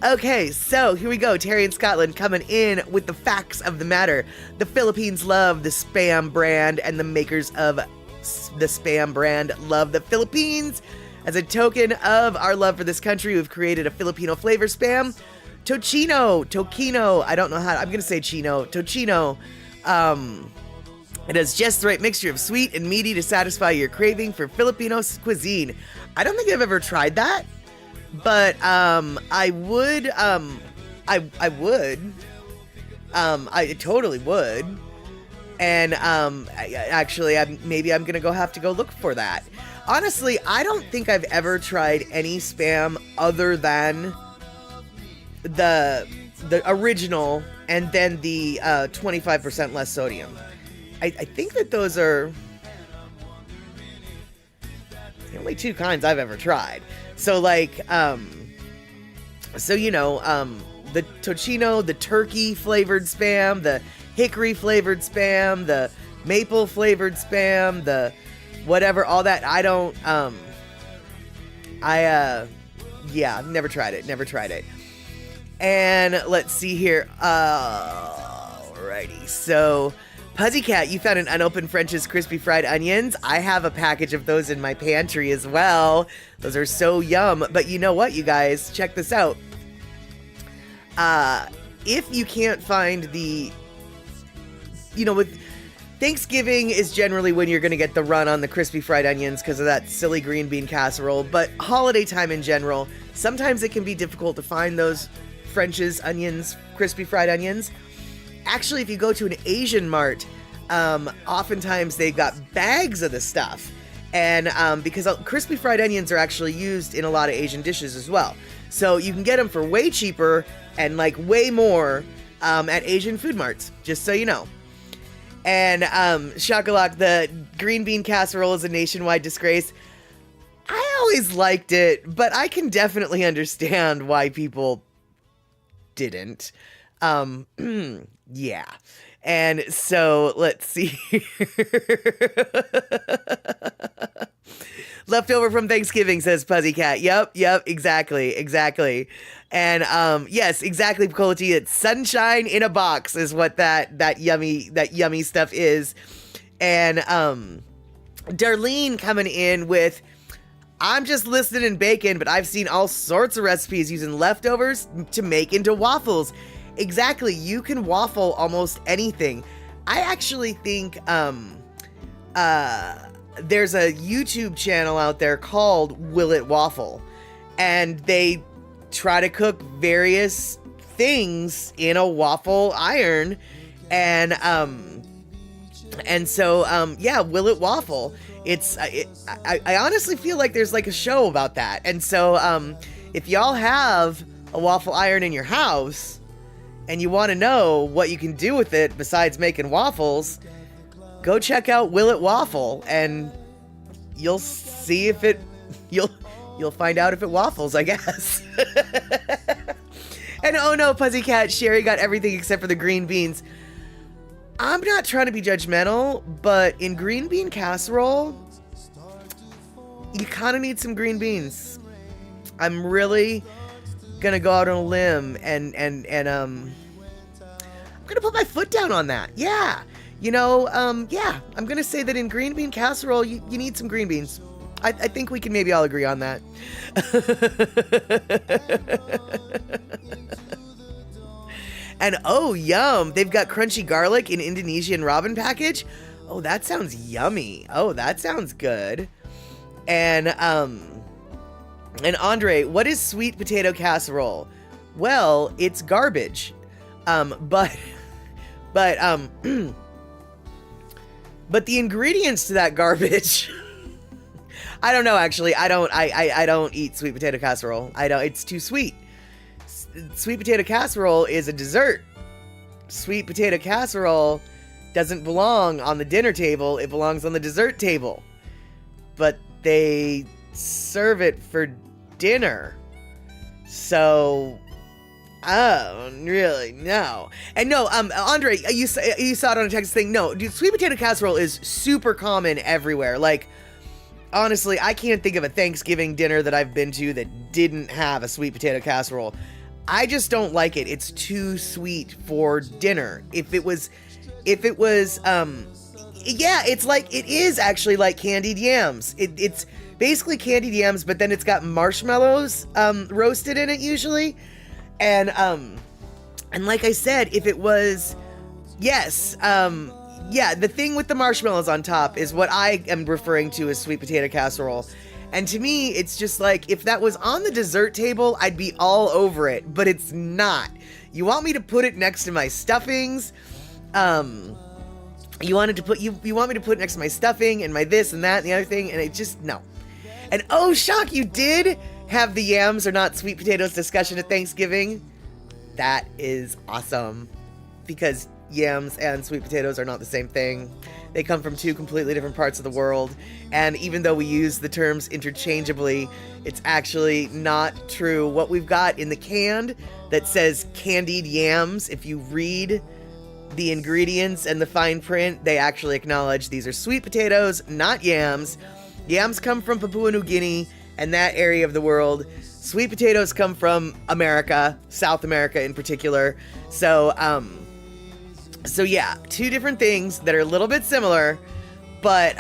Okay, so here we go. Terry in Scotland coming in with the facts of the matter. The Philippines love the Spam brand, and the makers of the Spam brand love the Philippines. As a token of our love for this country, we've created a Filipino flavor Spam. Tocino, I don't know how, I'm gonna say Chino. Tocino, it has just the right mixture of sweet and meaty to satisfy your craving for Filipino cuisine. I don't think I've ever tried that. But, I totally would. And, maybe I'm gonna have to go look for that. Honestly, I don't think I've ever tried any Spam other than the original and then the, 25% less sodium. I think that those are the only two kinds I've ever tried. So like, the Tocino, the turkey flavored Spam, the hickory flavored Spam, the maple flavored Spam, the whatever, all that. Never tried it. And let's see here. Alrighty. So, Puzzycat, you found an unopened French's crispy fried onions. I have a package of those in my pantry as well. Those are so yum. But you know what, you guys? Check this out. If you can't find with Thanksgiving is generally when you're going to get the run on the crispy fried onions because of that silly green bean casserole. But holiday time in general, sometimes it can be difficult to find those French's onions, crispy fried onions. Actually, if you go to an Asian mart, oftentimes they've got bags of the stuff. And because crispy fried onions are actually used in a lot of Asian dishes as well. So you can get them for way cheaper and like way more at Asian food marts, just so you know. And Shakalak, the green bean casserole is a nationwide disgrace. I always liked it, but I can definitely understand why people didn't. Yeah. And so let's see. Leftover from Thanksgiving, says Puzzycat. Yep, exactly. And yes, exactly, Picolati. It's sunshine in a box is what that yummy stuff is. And Darlene coming in with, I'm just listening in bacon, but I've seen all sorts of recipes using leftovers to make into waffles. Exactly, you can waffle almost anything. I actually think there's a YouTube channel out there called Will It Waffle, and they try to cook various things in a waffle iron, and so yeah, Will It Waffle. I honestly feel like there's like a show about that, and so if y'all have a waffle iron in your house and you want to know what you can do with it besides making waffles, go check out Will It Waffle, and you'll see if you'll find out if it waffles, I guess. And oh no, Puzzycat, Sherry got everything except for the green beans. I'm not trying to be judgmental, but in green bean casserole, you kind of need some green beans. I'm really gonna go out on a limb and I'm gonna put my foot down on that. Yeah. Yeah, I'm gonna say that in green bean casserole, you need some green beans. I think we can maybe all agree on that. And oh, yum, they've got crunchy garlic in Indonesian ramen package. Oh, that sounds yummy. Oh, that sounds good. And Andre, what is sweet potato casserole? Well, it's garbage. But the ingredients to that garbage, I don't know, actually. I don't eat sweet potato casserole. It's too sweet. Sweet potato casserole is a dessert. Sweet potato casserole doesn't belong on the dinner table. It belongs on the dessert table. But they serve it for dinner. So, really, no. And no, Andre, you saw it on a text thing. No, dude, sweet potato casserole is super common everywhere. Like, honestly, I can't think of a Thanksgiving dinner that I've been to that didn't have a sweet potato casserole. I just don't like it. It's too sweet for dinner. If it was, yeah, it is actually like candied yams. It's basically candied yams, but then it's got marshmallows, roasted in it usually. And like I said, if it was, yes, yeah, the thing with the marshmallows on top is what I am referring to as sweet potato casserole. And to me, it's just like, if that was on the dessert table, I'd be all over it, but it's not. You want me to put it next to my stuffings? You want me to put it next to my stuffing and my this and that and the other thing, and it just, no. And oh, shock, you did have the yams are not sweet potatoes discussion at Thanksgiving. That is awesome, because yams and sweet potatoes are not the same thing. They come from two completely different parts of the world, and even though we use the terms interchangeably, it's actually not true. What we've got in the can that says candied yams, if you read the ingredients and the fine print, they actually acknowledge these are sweet potatoes, not yams. Yams come from Papua New Guinea and that area of the world. Sweet potatoes come from America, South America in particular. So yeah, two different things that are a little bit similar, but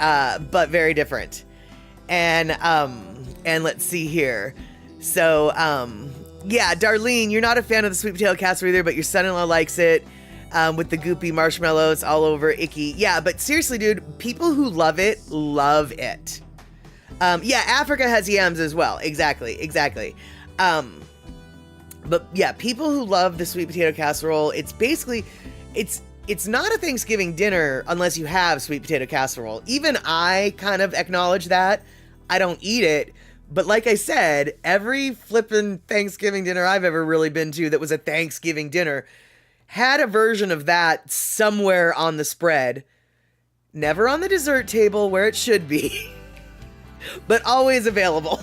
very different. And let's see here. So, yeah, Darlene, you're not a fan of the sweet potato casserole either, but your son-in-law likes it, with the goopy marshmallows all over icky. Yeah, but seriously, dude, people who love it, love it. Yeah, Africa has yams as well. Exactly. But yeah, people who love the sweet potato casserole, it's basically, it's not a Thanksgiving dinner unless you have sweet potato casserole. Even I kind of acknowledge that. I don't eat it. But like I said, every flippin' Thanksgiving dinner I've ever really been to that was a Thanksgiving dinner had a version of that somewhere on the spread. Never on the dessert table where it should be, but always available.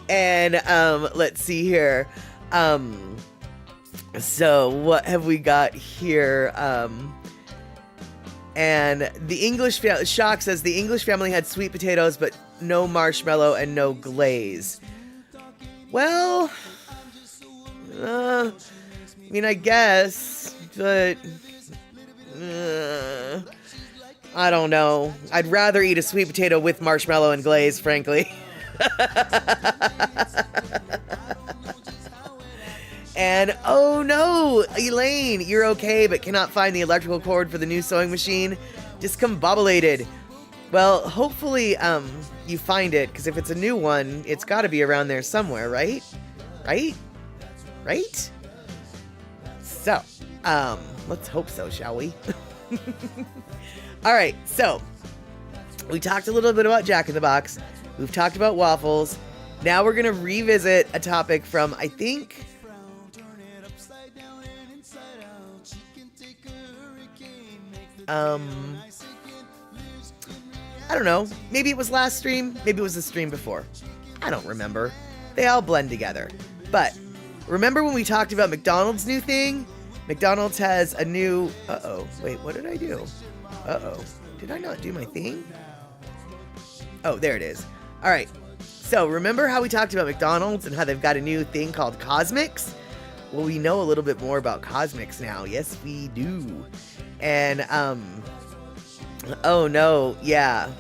And let's see here. So what have we got here? And the English Shock says the English family had sweet potatoes, but no marshmallow and no glaze. Well, I mean, I guess, but I don't know. I'd rather eat a sweet potato with marshmallow and glaze, frankly. And oh no, Elaine, you're okay, but cannot find the electrical cord for the new sewing machine. Discombobulated. Well, hopefully, you find it, because if it's a new one, it's got to be around there somewhere, right? Right? So, let's hope so, shall we? All right, so we talked a little bit about Jack in the Box. We've talked about waffles. Now we're gonna revisit a topic from, I think, I don't know. Maybe it was last stream. Maybe it was the stream before. I don't remember. They all blend together. But remember when we talked about McDonald's new thing? McDonald's has a new... Uh-oh. Wait, what did I do? Uh-oh. Did I not do my thing? Oh, there it is. All right. So remember how we talked about McDonald's and how they've got a new thing called Cosmix? Well, we know a little bit more about Cosmix now. Yes, we do. And, oh no, yeah.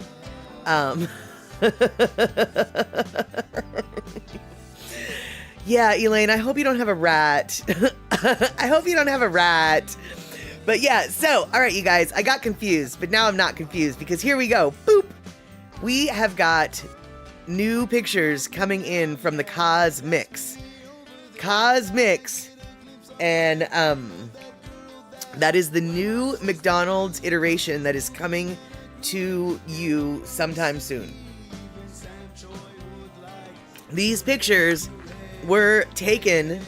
Yeah, Elaine, I hope you don't have a rat. I hope you don't have a rat. But yeah, so, all right, you guys, I got confused, but now I'm not confused because here we go. Boop. We have got new pictures coming in from the Cosmix. And, that is the new McDonald's iteration that is coming to you sometime soon. These pictures were taken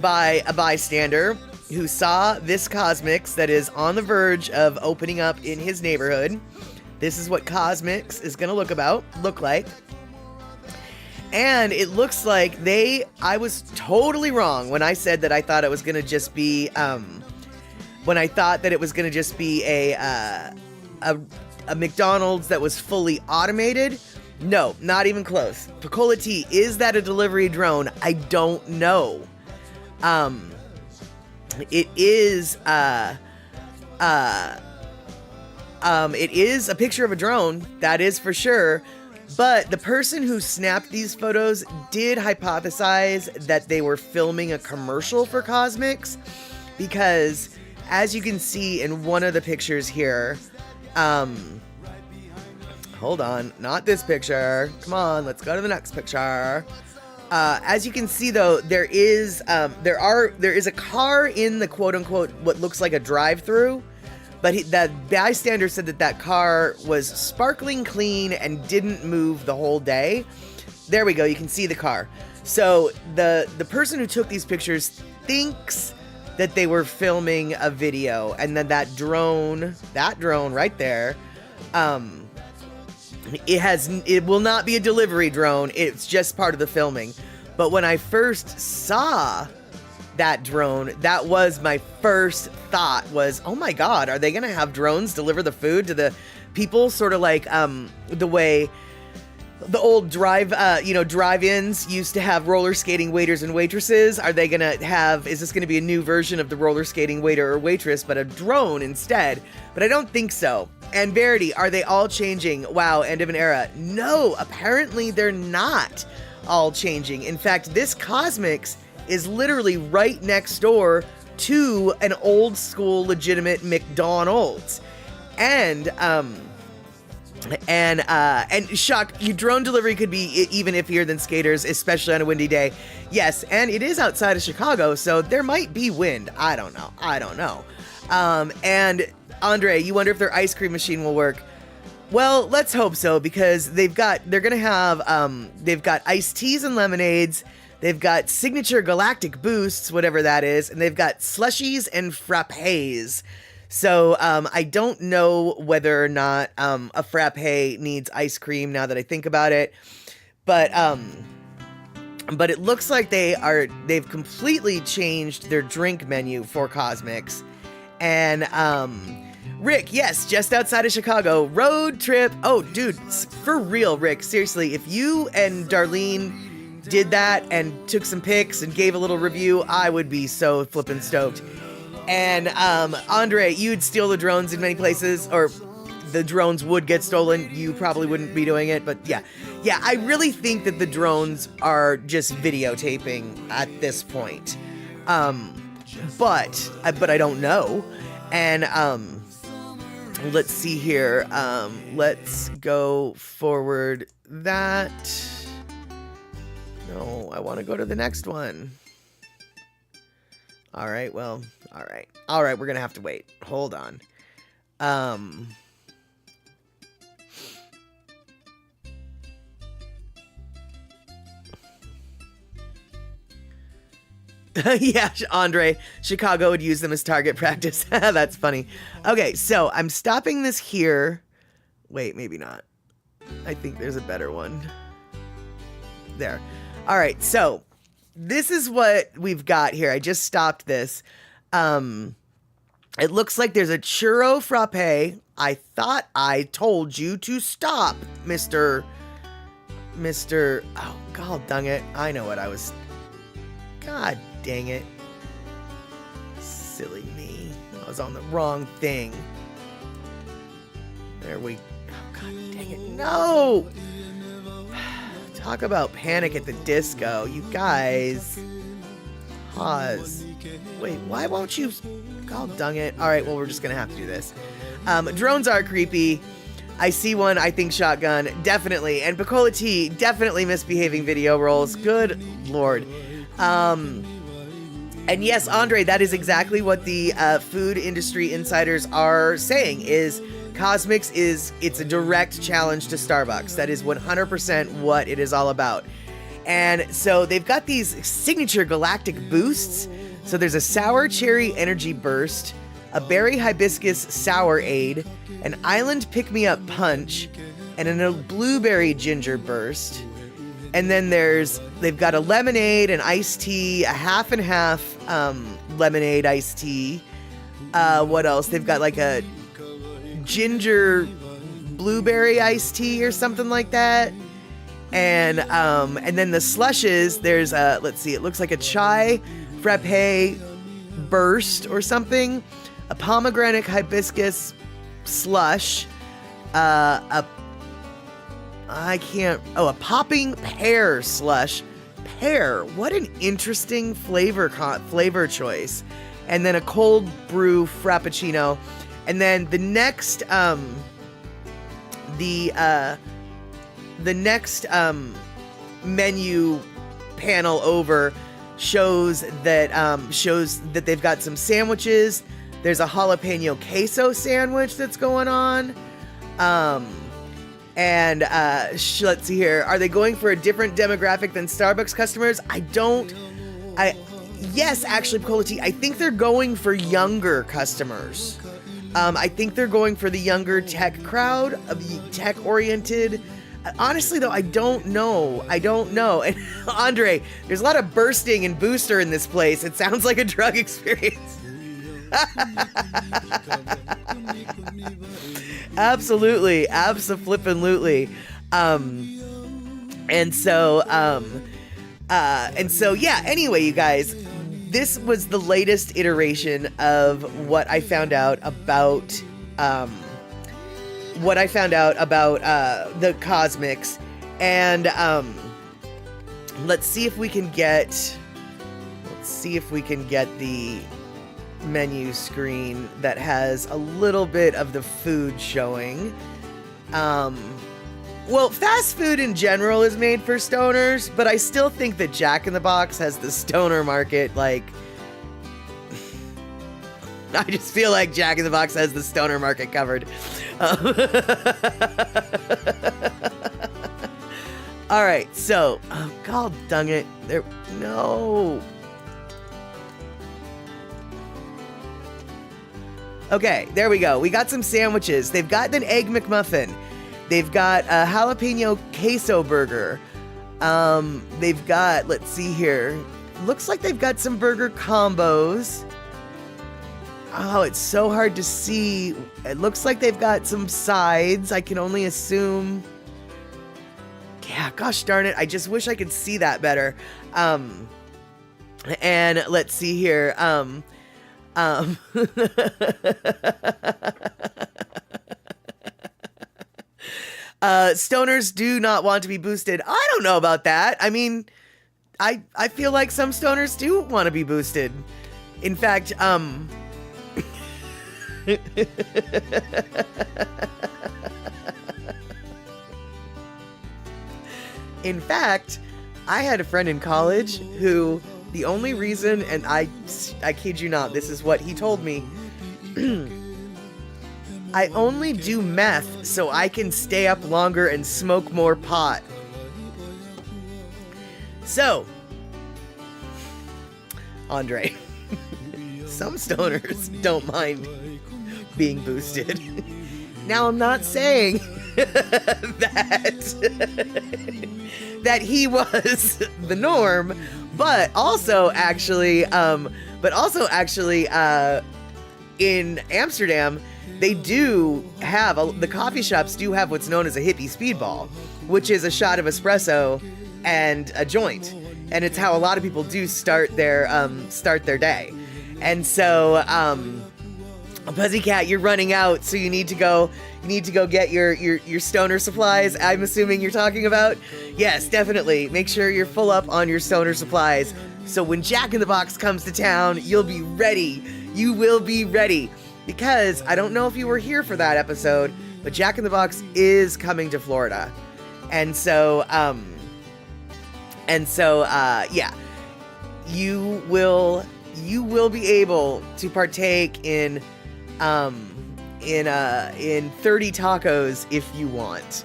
by a bystander who saw this Cosmix that is on the verge of opening up in his neighborhood. This is what Cosmix is going to look like. And it looks like I was totally wrong when I said that I thought it was going to just be, when I thought that it was going to just be a McDonald's that was fully automated. No, not even close. Picola T, is that a delivery drone? I don't know. It is a picture of a drone, that is for sure. But the person who snapped these photos did hypothesize that they were filming a commercial for Cosmix, because as you can see in one of the pictures here, hold on, not this picture. Come on, let's go to the next picture. As you can see though, there is a car in the quote unquote what looks like a drive-through, but the bystander said that car was sparkling clean and didn't move the whole day. There we go, you can see the car. So the person who took these pictures thinks that they were filming a video, and then that drone right there, it will not be a delivery drone, it's just part of the filming. But when I first saw that drone, that was my first thought was, oh my God, are they gonna have drones deliver the food to the people? Sort of like the way the old drive-ins used to have roller skating waiters and waitresses. Are they gonna have, is this gonna be a new version of the roller skating waiter or waitress, but a drone instead? But I don't think so. And Verity, are they all changing? Wow, end of an era. No, apparently they're not all changing. In fact, this Cosmix is literally right next door to an old school legitimate McDonald's. And And Shock, your drone delivery could be even iffier than skaters, especially on a windy day. Yes, and it is outside of Chicago, so there might be wind. I don't know. And Andre, you wonder if their ice cream machine will work. Well, let's hope so, because they've got iced teas and lemonades. They've got signature galactic boosts, whatever that is, and they've got slushies and frappes. So I don't know whether or not a frappe needs ice cream now that I think about it, but it looks like they've completely changed their drink menu for Cosmix. And Rick, yes, just outside of Chicago, road trip. Oh, dude, for real, Rick, seriously, if you and Darlene did that and took some pics and gave a little review, I would be so flippin' stoked. And Andre, you'd steal the drones in many places, or the drones would get stolen. You probably wouldn't be doing it, but yeah, I really think that the drones are just videotaping at this point. But I don't know. And let's see here. Let's go forward that. No, I want to go to the next one. All right, well, all right, we're gonna have to wait. Hold on. Yeah, Andre, Chicago would use them as target practice. That's funny. Okay, so I'm stopping this here. Wait, maybe not. I think there's a better one. There. All right, so this is what we've got here. I just stopped this. It looks like there's a churro frappe. I thought I told you to stop, Mr. Oh, god dang it. I know what I was... God dang it. Silly me. I was on the wrong thing. There we... Oh, god dang it. No! Talk about Panic at the Disco. You guys. Pause. Wait, why won't you... God dang it. Alright, well, we're just gonna have to do this. Drones are creepy. I see one, I think shotgun. Definitely. And Picola T, definitely misbehaving video roles. Good lord. And yes, Andre, that is exactly what the food industry insiders are saying, is Cosmix it's a direct challenge to Starbucks. That is 100% what it is all about. And so they've got these signature galactic boosts. So there's a sour cherry energy burst, a berry hibiscus sourade, an island pick-me-up punch, and a blueberry ginger burst. And then they've got a lemonade, an iced tea, a half and half lemonade iced tea. What else? They've got like a ginger blueberry iced tea or something like that. And then the slushes, there's let's see, it looks like a chai frappe burst or something, a pomegranate hibiscus slush, a popping pear slush. Pear, what an interesting flavor choice. And then a cold brew frappuccino. And then the next menu panel over shows that they've got some sandwiches. There's a jalapeno queso sandwich that's going on. Let's see here. Are they going for a different demographic than Starbucks customers? Yes, actually, Picola T, I think they're going for younger customers. I think they're going for the younger tech crowd, of the tech-oriented. Honestly, though, I don't know. And Andre, there's a lot of bursting and booster in this place. It sounds like a drug experience. Absolutely. Abso-flippin-lutely. And so, yeah, anyway, you guys, this was the latest iteration of what I found out about, the Cosmix. And, let's see if we can get the menu screen that has a little bit of the food showing. Well, fast food in general is made for stoners, but I still think that Jack in the Box has the stoner market, like... I just feel like Jack in the Box has the stoner market covered. All right, so, oh, god dang it. No. Okay, there we go. We got some sandwiches. They've got an Egg McMuffin. They've got a jalapeno queso burger. They've got, let's see here. Looks like they've got some burger combos. Oh, it's so hard to see. It looks like they've got some sides. I can only assume. Yeah, gosh darn it. I just wish I could see that better. And let's see here. Stoners do not want to be boosted. I don't know about that. I mean, I feel like some stoners do want to be boosted. In fact, in fact, I had a friend in college who the only reason, and I kid you not, this is what he told me. I only do meth so I can stay up longer and smoke more pot. So, Andre, some stoners don't mind being boosted. Now, I'm not saying that he was the norm, but also actually, in Amsterdam, they do have, the coffee shops do have what's known as a hippie speedball, which is a shot of espresso and a joint. And it's how a lot of people do start their day. And so, Pussycat, you're running out, so you need to go get your stoner supplies. I'm assuming you're talking about? Yes, definitely. Make sure you're full up on your stoner supplies. So when Jack in the Box comes to town, you'll be ready. You will be ready. Because I don't know if you were here for that episode, but Jack in the Box is coming to Florida. And so, yeah. You will be able to partake in 30 tacos if you want.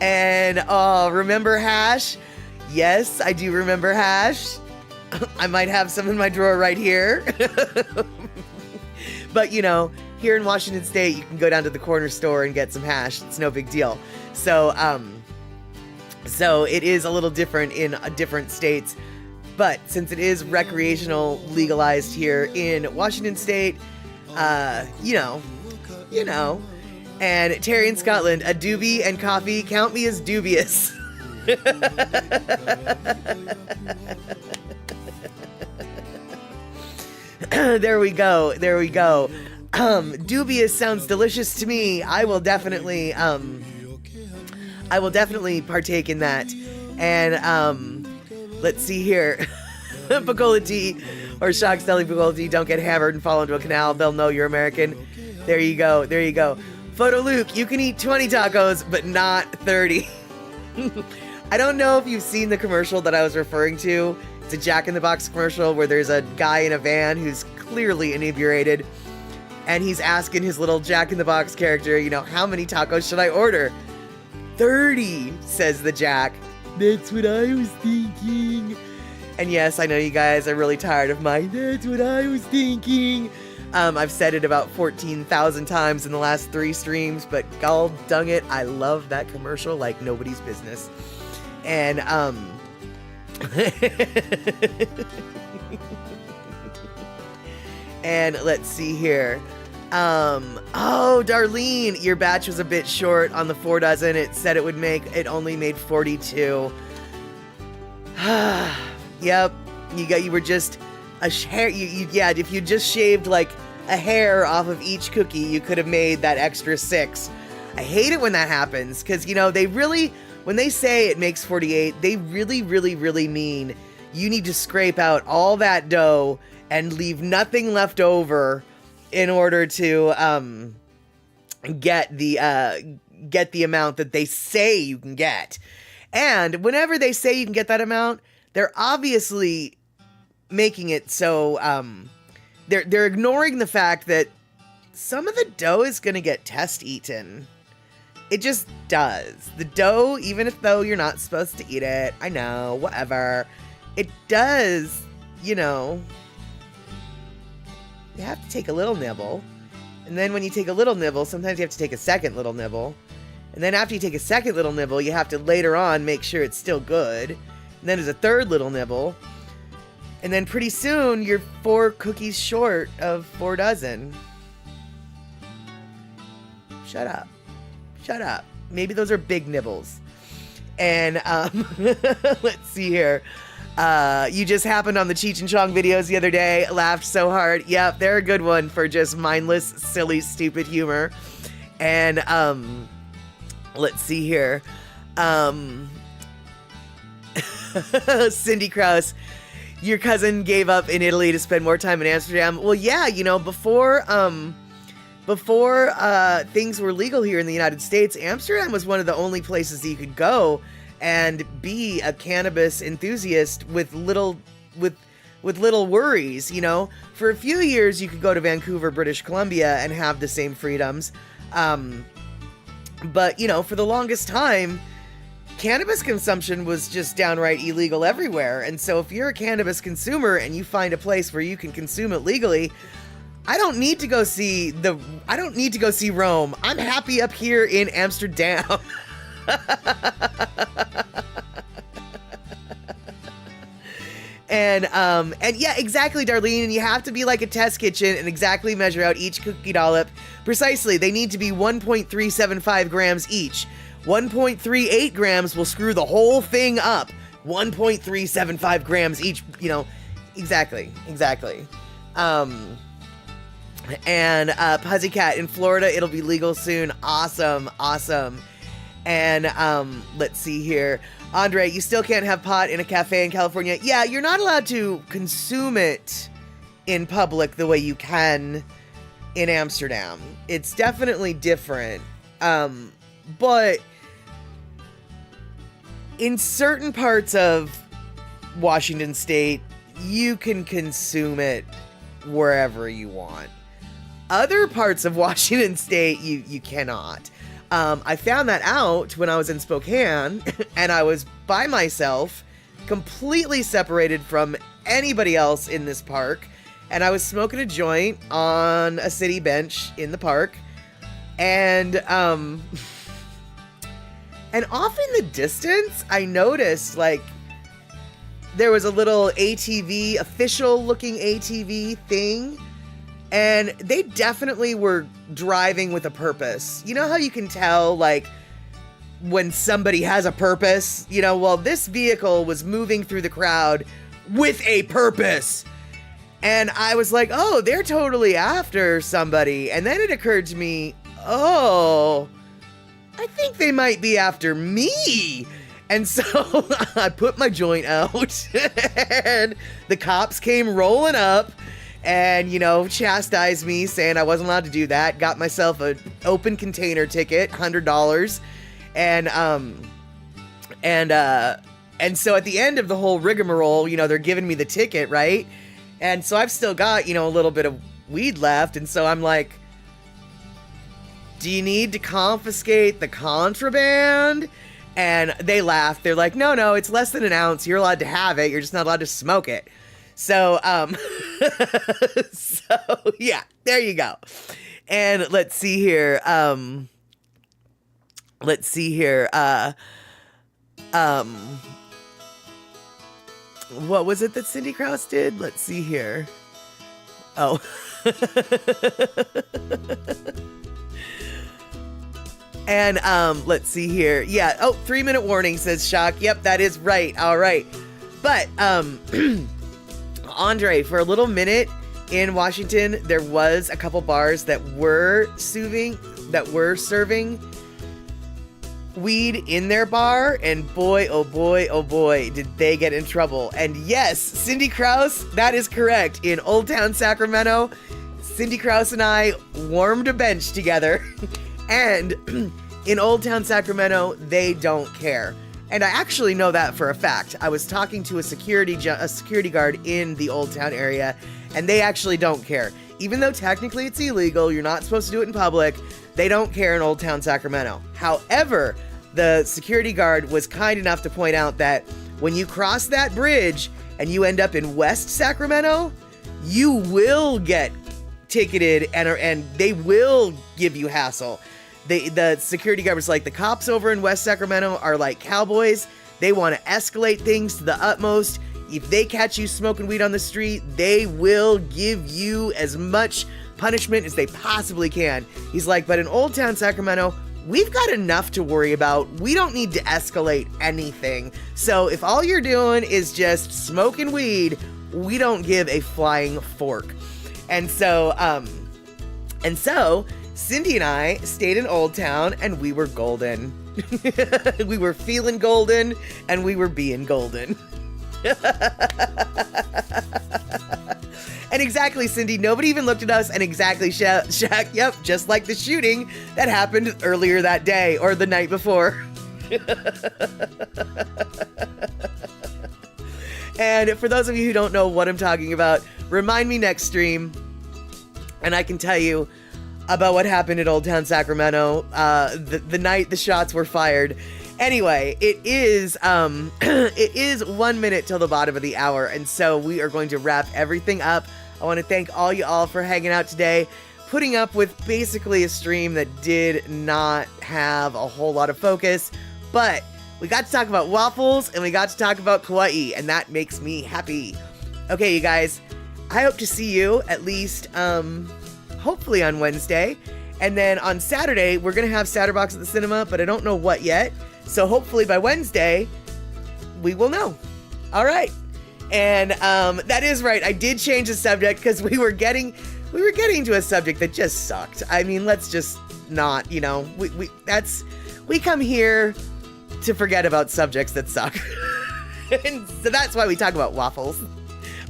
And remember hash? Yes, I do remember hash. I might have some in my drawer right here. But here in Washington State, you can go down to the corner store and get some hash. It's no big deal. So it is a little different in different states. But since it is recreational legalized here in Washington State, you know. And Terry in Scotland, a doobie and coffee, count me as dubious. There we go. Dubious sounds delicious to me. I will definitely partake in that. And, let's see here. Pacola tea or Shock Selling Pacola tea. Don't get hammered and fall into a canal. They'll know you're American. There you go. Photo Luke, you can eat 20 tacos, but not 30. I don't know if you've seen the commercial that I was referring to. It's a Jack in the Box commercial where there's a guy in a van who's clearly inebriated. And he's asking his little Jack in the Box character, how many tacos should I order? 30, says the Jack. That's what I was thinking. And yes, I know you guys are really tired of my, that's what I was thinking. I've said it about 14,000 times in the last 3 streams, but gall dang it, I love that commercial like nobody's business. And, and let's see here. Oh, Darlene, your batch was a bit short on the 4 dozen. It said it only made 42. Yep. You were just a hair. Yeah, if you just shaved like a hair off of each cookie, you could have made that extra 6. I hate it when that happens. 'Cause they really, when they say it makes 48, they really, really, really mean you need to scrape out all that dough and leave nothing left over in order to get the amount that they say you can get. And whenever they say you can get that amount, they're obviously making it so they're ignoring the fact that some of the dough is going to get test eaten. It just does. The dough, even if though you're not supposed to eat it, I know, whatever, it does, you know, you have to take a little nibble. And then when you take a little nibble, sometimes you have to take a second little nibble. And then after you take a second little nibble, you have to later on make sure it's still good. And then there's a third little nibble. And then pretty soon, you're 4 cookies short of 4 dozen. Shut up. Shut up. Maybe those are big nibbles. And let's see here. You just happened on the Cheech and Chong videos the other day. Laughed so hard. Yep, they're a good one for just mindless, silly, stupid humor. And let's see here. Cindy Krause, your cousin gave up in Italy to spend more time in Amsterdam. Well, yeah, you know, before things were legal here in the United States, Amsterdam was one of the only places that you could go and be a cannabis enthusiast with little worries, you know. For a few years, you could go to Vancouver, British Columbia, and have the same freedoms. But, you know, for the longest time, cannabis consumption was just downright illegal everywhere. And so if you're a cannabis consumer and you find a place where you can consume it legally, I don't need to go see Rome. I'm happy up here in Amsterdam. And yeah, exactly, Darlene. And you have to be like a test kitchen and exactly measure out each cookie dollop. Precisely, they need to be 1.375 grams each. 1.38 grams will screw the whole thing up. 1.375 grams each, you know, exactly. And Pussycat, in Florida, it'll be legal soon. Awesome. And let's see here. Andre, you still can't have pot in a cafe in California. Yeah, you're not allowed to consume it in public the way you can in Amsterdam. It's definitely different. But in certain parts of Washington State, you can consume it wherever you want. Other parts of Washington State, you cannot. I found that out when I was in Spokane, and I was by myself, completely separated from anybody else in this park, and I was smoking a joint on a city bench in the park, and off in the distance, I noticed, like, there was a little ATV, official-looking ATV thing, and they definitely were driving with a purpose. You know how you can tell, like, when somebody has a purpose? You know, well, this vehicle was moving through the crowd with a purpose. And I was like, oh, they're totally after somebody. And then it occurred to me, oh, I think they might be after me. And so I put my joint out, and the cops came rolling up and, you know, chastised me, saying I wasn't allowed to do that. Got myself an open container ticket, $100. And so at the end of the whole rigmarole, you know, they're giving me the ticket, right? And so I've still got, you know, a little bit of weed left. And so I'm like, do you need to confiscate the contraband? And they laugh. They're like, no, it's less than an ounce. You're allowed to have it. You're just not allowed to smoke it. So, so yeah, there you go. And let's see here. What was it that Cindy Krause did? Let's see here. Oh. And let's see here. Yeah. Oh, 3-minute warning, says Shock. Yep, that is right. All right. But Andre, for a little minute in Washington, there was a couple bars that were serving weed in their bar, and boy, oh boy, did they get in trouble. And yes, Cindy Krause, that is correct. In Old Town Sacramento, Cindy Krause and I warmed a bench together, and in Old Town Sacramento, they don't care. And I actually know that for a fact. I was talking to a security guard in the Old Town area, and they actually don't care. Even though technically it's illegal, you're not supposed to do it in public, they don't care in Old Town Sacramento. However, the security guard was kind enough to point out that when you cross that bridge and you end up in West Sacramento, you will get ticketed and they will give you hassle. The security guard was like, the cops over in West Sacramento are like cowboys. They want to escalate things to the utmost. If they catch you smoking weed on the street, they will give you as much punishment as they possibly can. He's like, but in Old Town Sacramento, we've got enough to worry about. We don't need to escalate anything. So if all you're doing is just smoking weed, we don't give a flying fork. And so Cindy and I stayed in Old Town, and we were golden. We were feeling golden, and we were being golden. And exactly, Cindy, nobody even looked at us, and exactly, Shaq, yep, just like the shooting that happened earlier that day, or the night before. And for those of you who don't know what I'm talking about, remind me next stream, and I can tell you about what happened at Old Town Sacramento, the night the shots were fired. Anyway, it is 1 minute till the bottom of the hour, and so we are going to wrap everything up. I want to thank all you all for hanging out today, putting up with basically a stream that did not have a whole lot of focus, but we got to talk about waffles, and we got to talk about Kauai, and that makes me happy. Okay, you guys, I hope to see you at least, hopefully on Wednesday. And then on Saturday, we're going to have Satterbox at the cinema, but I don't know what yet. So hopefully by Wednesday, we will know. All right. And that is right. I did change the subject because we were getting to a subject that just sucked. I mean, let's just not, we come here to forget about subjects that suck. And so that's why we talk about waffles.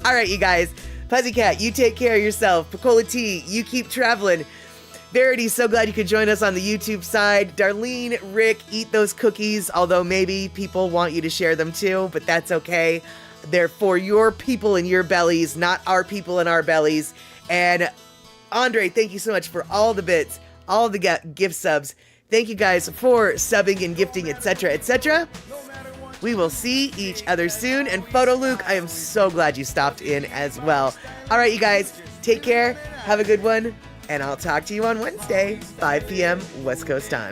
All right, you guys. Pussycat, you take care of yourself. Picola T, you keep traveling. Verity, so glad you could join us on the YouTube side. Darlene, Rick, eat those cookies, although maybe people want you to share them too, but that's okay. They're for your people in your bellies, not our people in our bellies. And Andre, thank you so much for all the bits, all the gift subs. Thank you guys for subbing and gifting, etc., etc. We will see each other soon. And Photo Luke, I am so glad you stopped in as well. All right, you guys, take care. Have a good one. And I'll talk to you on Wednesday, 5 p.m. West Coast time.